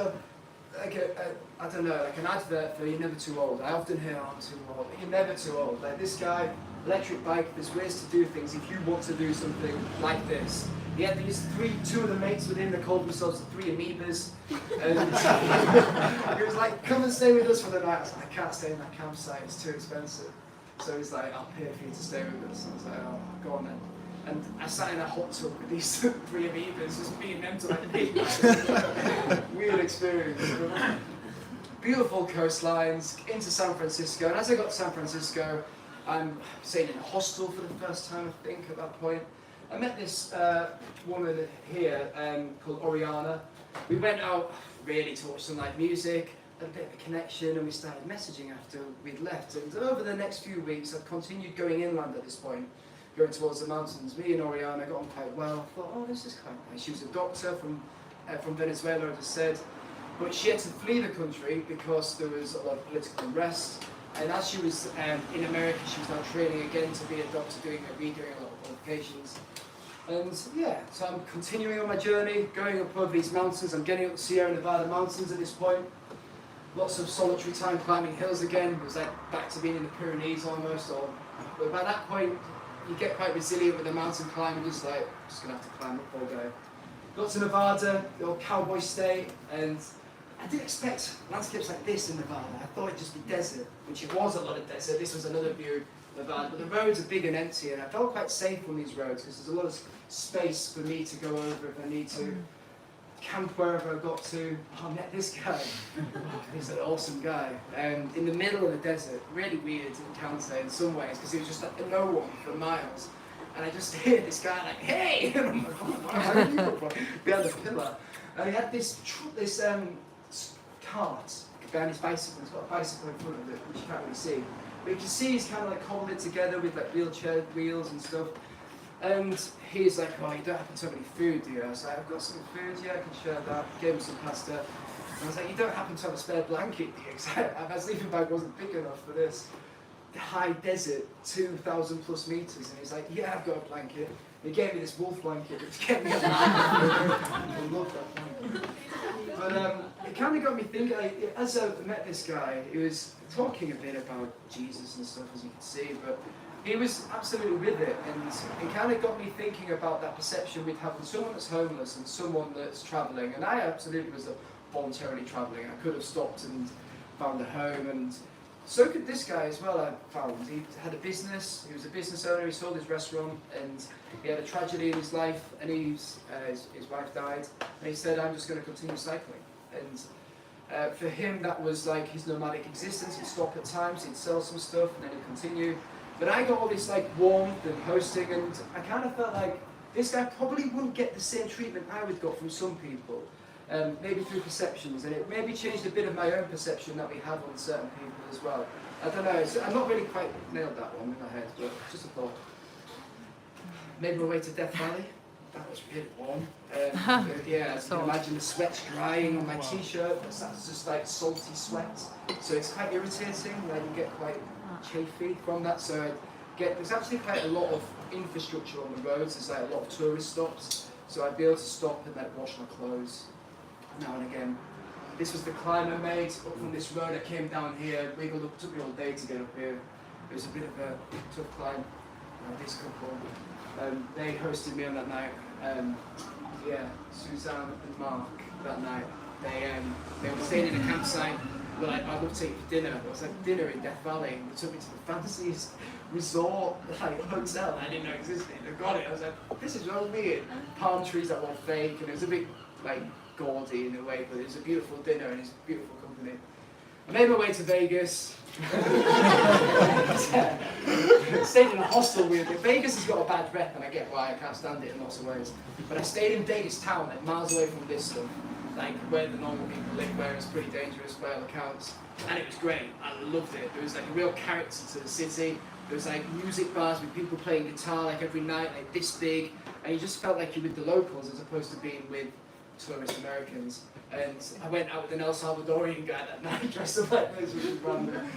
S2: like an advert for "You're never too old." I often hear, "I'm too old." You're never too old. Like this guy, electric bike. There's ways to do things if you want to do something like this. He had these two of the mates with him. They called themselves the Three Amoebas. And he was like, "Come and stay with us for the night." I was like, "I can't stay in that campsite. It's too expensive." So he's like, "I'll pay for you to stay with us." I was like, "Oh, go on then." And I sat in a hot tub with these Three Amoebas, just being them to like weird experience. Beautiful coastlines, into San Francisco. And as I got to San Francisco, I'm staying in a hostel for the first time, I think, at that point. I met this woman here called Oriana. We went out really to watch some live music, a bit of a connection, and we started messaging after we'd left. And over the next few weeks, I've continued going inland at this point, going towards the mountains. Me and Oriana got on quite well. I thought, oh, this is quite nice. She was a doctor from Venezuela, as I said, but she had to flee the country because there was a lot of political unrest. And as she was in America, she was now training again to be a doctor, redoing a lot of qualifications. And yeah, so I'm continuing on my journey, going up over these mountains. I'm getting up the Sierra Nevada mountains at this point. Lots of solitary time climbing hills again. It was like back to being in the Pyrenees almost. But by that point, you get quite resilient with the mountain climbing, just going to have to climb up all day. Got to Nevada, the old cowboy state, and I didn't expect landscapes like this in Nevada. I thought it'd just be desert, which it was a lot of desert. This was another view of Nevada, but the roads are big and empty, and I felt quite safe on these roads because there's a lot of space for me to go over if I need to. Camp wherever I got to. I met this guy. He's an awesome guy. In the middle of the desert, really weird encounter in some ways because he was just like no one for miles. And I just hear this guy like, "Hey!" And I'm like, "Oh my God, how did you come from?" Behind a pillar. And he had this cart behind his bicycle. He's got a bicycle in front of it, which you can't really see. But you can see he's kind of like holding it together with like wheelchair wheels and stuff. And he's like, "Oh, you don't happen to have any food, do you?" I was like, "I've got some food, yeah, I can share that." Gave him some pasta. And I was like, "You don't happen to have a spare blanket, do you?" Because my sleeping bag wasn't big enough for this high desert, 2,000 plus meters. And he's like, "Yeah, I've got a blanket." And he gave me this wolf blanket, which kept me alive. I love that blanket. But it kind of got me thinking, as I met this guy, he was talking a bit about Jesus and stuff, as you can see, but he was absolutely with it, and it kind of got me thinking about that perception we'd have with someone that's homeless and someone that's travelling. And I absolutely was voluntarily travelling. I could have stopped and found a home, and so could this guy as well. I found he had a business. He was a business owner. He sold his restaurant, and he had a tragedy in his life, and his wife died. And he said, "I'm just going to continue cycling." And For him, that was like his nomadic existence. He'd stop at times, he'd sell some stuff, and then he'd continue. But I got all this like warmth and hosting, and I kind of felt like this guy probably wouldn't get the same treatment I would got from some people, maybe through perceptions, and it maybe changed a bit of my own perception that we have on certain people as well. I don't know, I'm not really quite nailed that one in my head, but just a thought. Made my way to Death Valley. That was really warm. Yeah, as you can imagine, the sweat's drying on my t-shirt. That's just like salty sweat. So it's quite irritating. Like you get quite chafy from that. So there's actually quite a lot of infrastructure on the roads. There's like a lot of tourist stops. So I'd be able to stop and like wash my clothes now and again. This was the climb I made up from this road. I came down here, wiggled up, took me all day to get up here. It was a bit of a tough climb. This couple, they hosted me on that night. Yeah, Suzanne and Mark that night. They were staying in a campsite. Well, I'd love to take you for dinner. It was like dinner in Death Valley. They took me to the fanciest resort, like hotel I didn't know existed. I got it. I was like, this is so weird. Palm trees that were fake, and it was a bit like gaudy in a way, but it was a beautiful dinner and it's beautiful company. I made my way to Vegas. Stayed in a hostel weirdly. Vegas has got a bad rep, and I get why. I can't stand it in lots of ways. But I stayed in Vegas town, like miles away from this stuff, like where the normal people live, where it's pretty dangerous by all accounts. And it was great. I loved it. There was like a real character to the city. There was like music bars with people playing guitar like every night, like this big, and you just felt like you were with the locals as opposed to being with tourist Americans. And I went out with an El Salvadorian guy that night dressed up like this, which was random.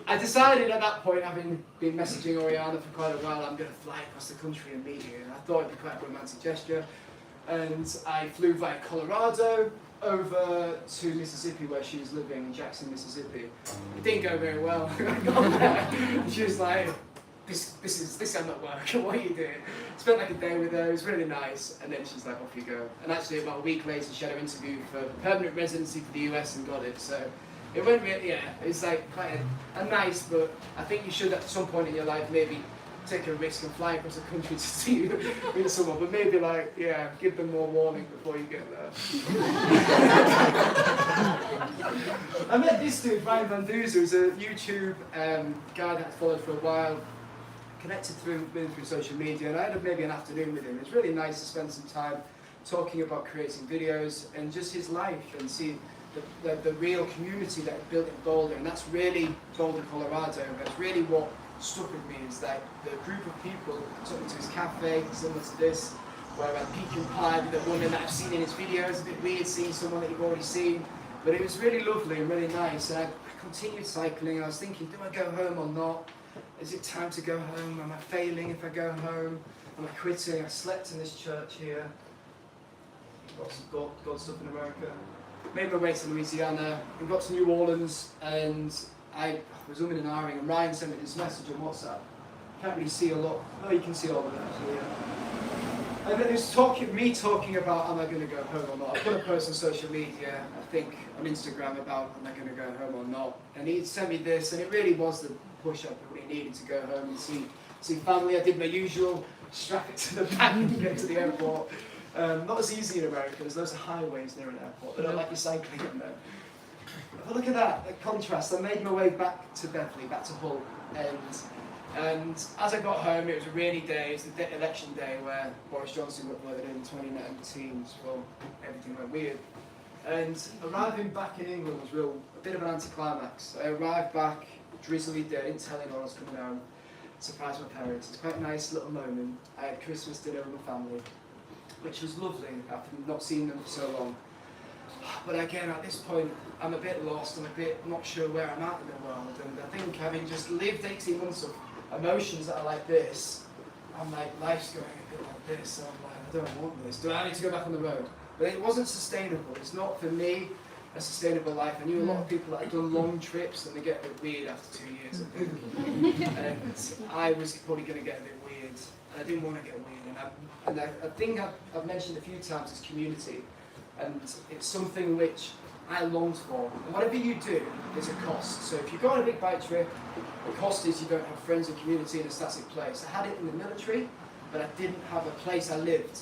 S2: I decided at that point, having been messaging Oriana for quite a while, I'm going to fly across the country and meet you. And I thought it'd be quite a romantic gesture. And I flew via Colorado over to Mississippi, where she was living in Jackson, Mississippi. It didn't go very well. I got there, she was like, this cannot work, what are you doing? Spent like a day with her, it was really nice, and then she's like, off you go. And actually about a week later she had her interview for permanent residency for the US and got it, so it went really, yeah, it's like quite a nice, but I think you should at some point in your life maybe take a risk and fly across the country to see with someone, but maybe like, yeah, give them more warning before you get there. I met this dude, Brian Van Duzer, who's a YouTube guy that I've followed for a while, connected through social media, and I had maybe an afternoon with him. It's really nice to spend some time talking about creating videos and just his life and see the real community that he built in Boulder, and that's really Boulder, Colorado. That's really what stuck with me, is that the group of people that took me to his cafe, similar to this, where I had pecan pie with a woman that I've seen in his videos. A bit weird seeing someone that you've already seen, but it was really lovely and really nice. And I continued cycling, and I was thinking, do I go home or not? Is it time to go home? Am I failing if I go home? Am I quitting? I slept in this church here. Got some God stuff in America. Made my way to Louisiana and got to New Orleans, and I was umming and ahhing, and Ryan sent me this message on WhatsApp. Can't really see a lot. Oh, you can see all of it actually, yeah. And then there's me talking about, am I going to go home or not? I put a post on social media, I think on Instagram, about am I going to go home or not. And he sent me this, and it really was the push up that we needed to go home and see family. I did my usual, strap it to the back and get to the airport. Not as easy in America. There's loads of highways near an airport. They don't like you cycling in there. But look at that, the contrast. I made my way back to Beverly, back to Hull, and as I got home, it was a rainy day. It was the election day where Boris Johnson got voted in 2019, so everything went weird. And arriving back in England was a bit of an anticlimax. I arrived back, drizzly day, didn't tell anyone I was coming home, surprised my parents. It's quite a nice little moment. I had Christmas dinner with my family, which was lovely after not seeing them for so long. But again, at this point, I'm a bit lost, I'm a bit not sure where I'm at in the world, and I think having just lived 18 months of emotions that are like this, I'm like, life's going a bit like this, and I'm like, I don't want this. Do I need to go back on the road? But it wasn't sustainable. It's not, for me, a sustainable life. I knew a lot of people that had done long trips, and they get a bit weird after 2 years, I think. And I was probably going to get a bit weird, and I didn't want to get weird. And I think I've mentioned a few times is community, and it's something which I longed for. And whatever you do, there's a cost. So if you go on a big bike trip, the cost is you don't have friends and community in a static place. I had it in the military, but I didn't have a place I lived.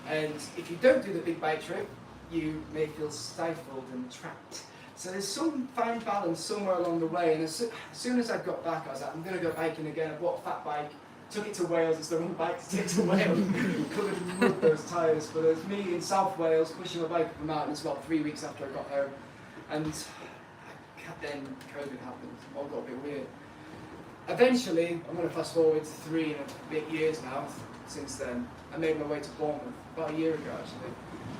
S2: And if you don't do the big bike trip, you may feel stifled and trapped. So there's some fine balance somewhere along the way, and as soon as I got back, I was like, I'm going to go biking again. I bought a fat bike, took it to Wales. It's the wrong bike to take to Wales, covered in mud, those tyres. But it was me in South Wales pushing my bike up the mountain. It's about 3 weeks after I got home, and then COVID happened. All got a bit weird. Eventually, I'm going to fast forward to 3 and a bit years now since then. I made my way to Bournemouth about a year ago actually.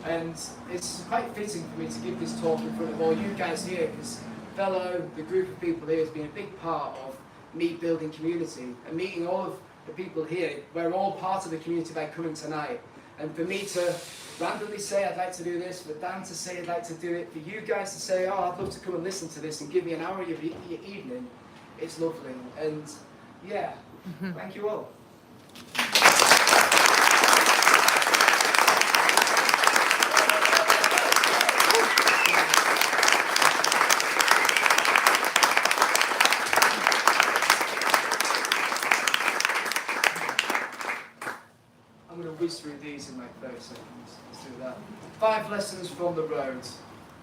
S2: And it's quite fitting for me to give this talk in front of all you guys here, because Velo, the group of people here, has been a big part of me building community and meeting all of the people here. We're all part of the community by coming tonight. And for me to randomly say I'd like to do this, for Dan to say I'd like to do it, for you guys to say, oh, I'd love to come and listen to this and give me an hour of your evening, it's lovely. And yeah, thank you all. I'm going to whiz through these in like 30 seconds. Let's do that. 5 lessons from the road.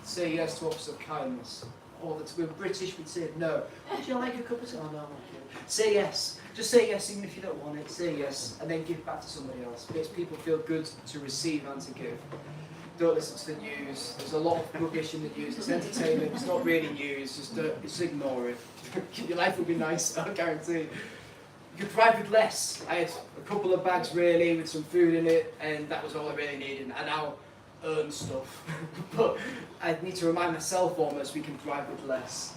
S2: Say yes to offers of kindness. Or that we're British, we'd say no. Would you like a cup of tea? Oh no, I'm okay. Say yes. Just say yes even if you don't want it. Say yes and then give back to somebody else. It makes people feel good to receive and to give. Don't listen to the news. There's a lot of rubbish in the news. It's entertainment. It's not really news. Just ignore it. Your life will be nice, I guarantee. You could drive with less. I had a couple of bags really with some food in it, and that was all I really needed. I now earn stuff, but I need to remind myself almost we can drive with less.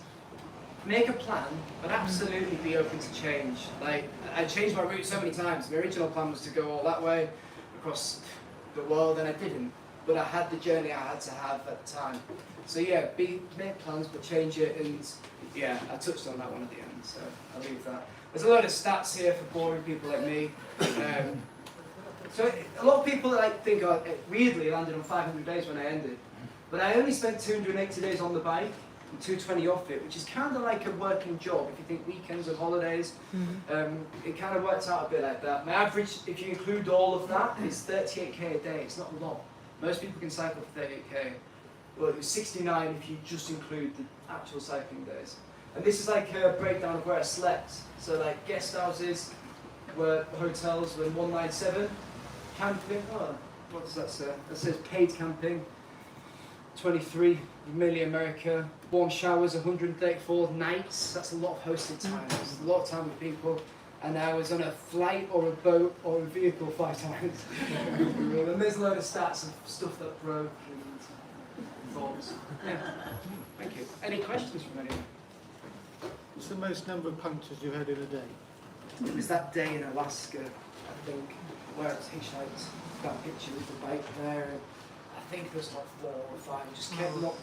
S2: Make a plan, but absolutely be open to change. Like, I changed my route so many times. My original plan was to go all that way across the world, and I didn't. But I had the journey I had to have at the time. So yeah, make plans, but change it. And yeah, I touched on that one at the end, so I'll leave that. There's a load of stats here for boring people like me. So a lot of people think I weirdly landed on 500 days when I ended. But I only spent 280 days on the bike and 220 off it, which is kind of like a working job if you think weekends and holidays. It kind of works out a bit like that. My average, if you include all of that, is 38k a day. It's not a lot. Most people can cycle for 38k. Well, it was 69 if you just include the actual cycling days. And this is like a breakdown of where I slept. So like guest houses, hotels were 197. Camping, oh, what does that say? That says paid camping, 23, mainly America. Warm showers, 134 nights. That's a lot of hosted time. That's a lot of time with people. And I was on a flight or a boat or a vehicle 5 times. And there's a load of stats of stuff that broke and thoughts. Yeah. Thank you. Any questions from anyone?
S3: What's the most number of punctures you've had in a day?
S2: It was that day in Alaska, I think, where I was hitchhiked, that picture with the bike there. And I think there's like 4 or 5. It just kept not.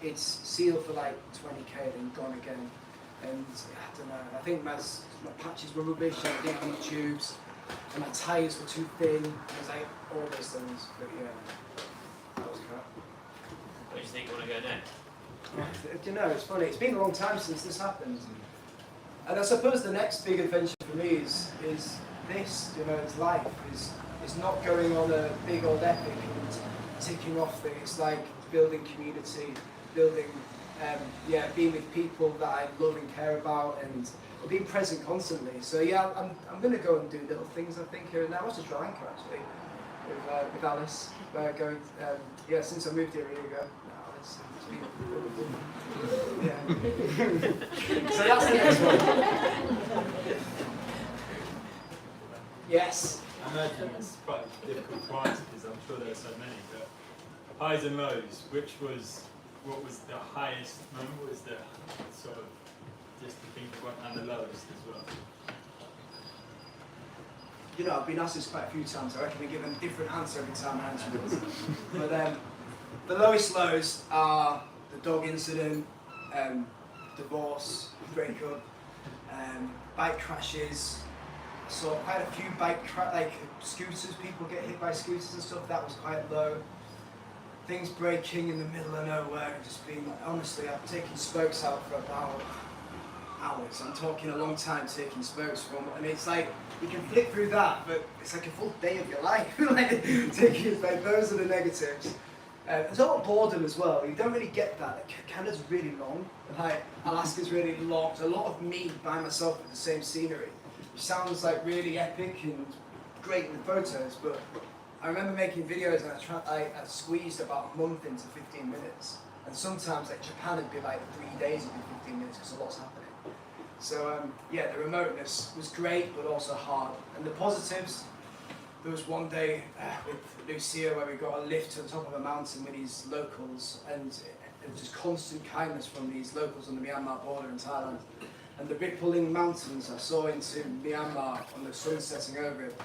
S2: It's sealed for like 20k, then gone again. And I don't know. I think my patches were rubbish. I didn't have any tubes, and my tyres were too thin. It was like all those things. But yeah, that was crap.
S1: What do you think you want to go next?
S2: Do you know, it's funny. It's been a long time since this happened. And I suppose the next big adventure for me is this. You know, it's life. Is not going on a big old epic and ticking off things. It's like building community, building. Being with people that I love and care about, and being present constantly. So yeah, I'm going to go and do little things I think here and there. I was to Sri Lanka actually with Alice. Going since I moved here a year ago. Alice, yeah. So that's the next one. Yes.
S4: I imagine it's quite difficult to answer because I'm sure there are so many. But highs and lows. What was the highest moment? What was the sort of just the thing you want, and the lowest as well?
S2: You know, I've been asked this quite a few times. I reckon I give a different answer every time I answer this. But the lowest lows are the dog incident, divorce, breakup, bike crashes. I saw quite a few scooters. People get hit by scooters and stuff. That was quite low. Things breaking in the middle of nowhere and just being, honestly, I've taken spokes out for about hours. I'm talking a long time taking spokes from, and it's like, you can flick through that, but it's like a full day of your life. Those are the negatives. There's a lot of boredom as well. You don't really get that. Like, Canada's really long, and like Alaska's really long. There's a lot of me by myself with the same scenery, which sounds like really epic and great in the photos. But I remember making videos and I squeezed about a month into 15 minutes. And sometimes like Japan would be like 3 days would be 15 minutes because a lot's happening. So yeah, the remoteness was great, but also hard. And the positives. There was one day with Lucia where we got a lift to the top of a mountain with these locals, and there was just constant kindness from these locals on the Myanmar border in Thailand. And the rippling mountains I saw into Myanmar on the sun setting over it.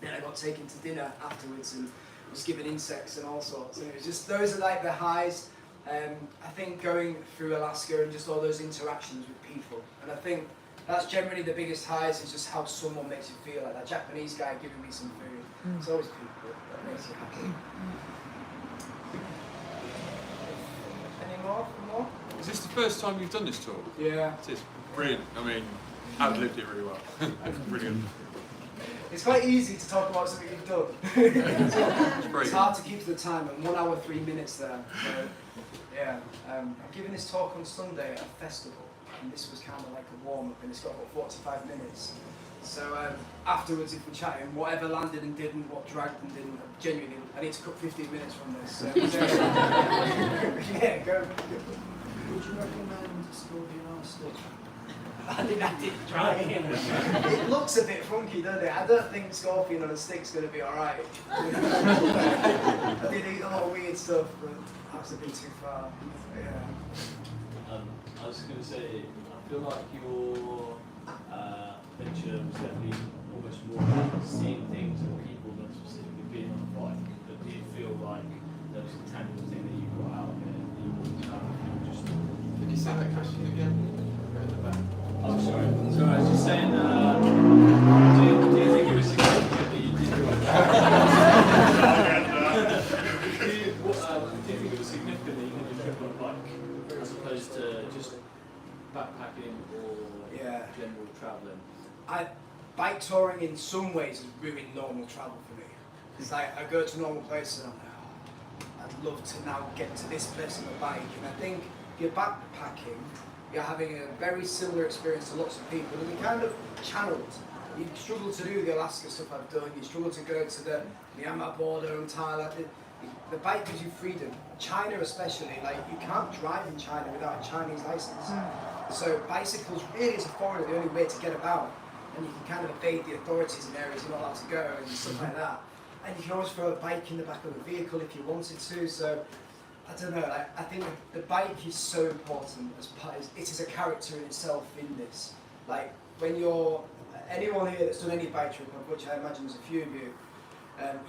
S2: Then I got taken to dinner afterwards and was given insects and all sorts. And it was just, those are like the highs. I think going through Alaska and just all those interactions with people. And I think that's generally the biggest highs, is just how someone makes you feel. Like that Japanese guy giving me some food. It's always people that makes you happy. Any more?
S5: Is this the first time you've done this talk?
S2: Yeah.
S5: It is brilliant. I mean, outlived it really well. Brilliant.
S2: It's quite easy to talk about something you've done. It's hard to keep to the time, and 1 hour 3 minutes there. So, yeah. I'm giving this talk on Sunday at a festival. And this was kind of like a warm-up, and it's got about 45 minutes. So afterwards, if we're chatting, whatever landed and didn't, what dragged and didn't, genuinely, I need to cut 15 minutes from this. So, yeah, go. Would you recommend scorpion on a stick? I did try it. It looks a bit funky, doesn't it? I don't think scorpion on a stick's going to be alright. I did eat a lot of weird stuff, but that's a bit too far. Yeah.
S1: I was going to say, I feel like your lecture was definitely almost more about seeing things and people than specifically being on a bike. But do you feel like there was a tangible thing that you got out of it that you wanted to have?
S5: Could you say that question again? At the back.
S1: Oh, sorry. So I was just saying, do you think it was significant that you did what? Do you think it was significant that you did your trip on a bike as opposed to just backpacking or general travelling?
S2: Bike touring in some ways has ruined normal travel for me. It's like I go to normal places and I'm like, oh, I'd love to now get to this place on a bike. And I think if you're backpacking, you're having a very similar experience to lots of people, and you're kind of channeled. You struggle to do the Alaska stuff I've done, you struggle to go to the Myanmar border and Thailand. The bike gives you freedom. China especially, like you can't drive in China without a Chinese license. So bicycles really, as a foreigner, the only way to get about, and you can kind of evade the authorities in areas you're not allowed to go and stuff like that. And you can always throw a bike in the back of a vehicle if you wanted to. So I don't know. Like, I think the bike is so important as part. It is a character in itself in this. Like when you're anyone here that's done any bike trip, of which I imagine there's a few of you.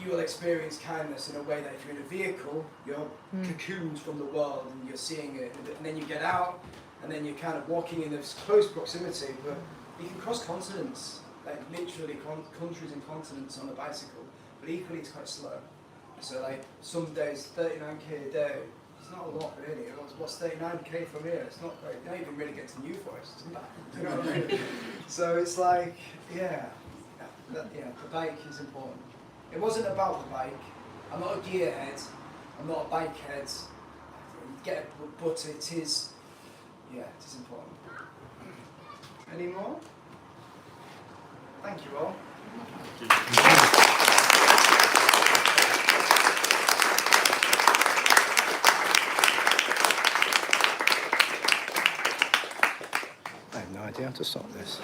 S2: You will experience kindness in a way that if you're in a vehicle, you're cocooned from the world and you're seeing it, and then you get out, and then you're kind of walking in this close proximity, but you can cross continents, like literally countries and continents on a bicycle, but equally it's quite slow. So like some days 39k a day, it's not a lot really. What's 39k from here? It's not great. You don't even really get to New Forest. You know what I mean? So it's like, the bike is important. It wasn't about the bike. I'm not a gearhead. I'm not a bike head. But it is, it is important. Any more? Thank you all.
S3: I have no idea how to stop this.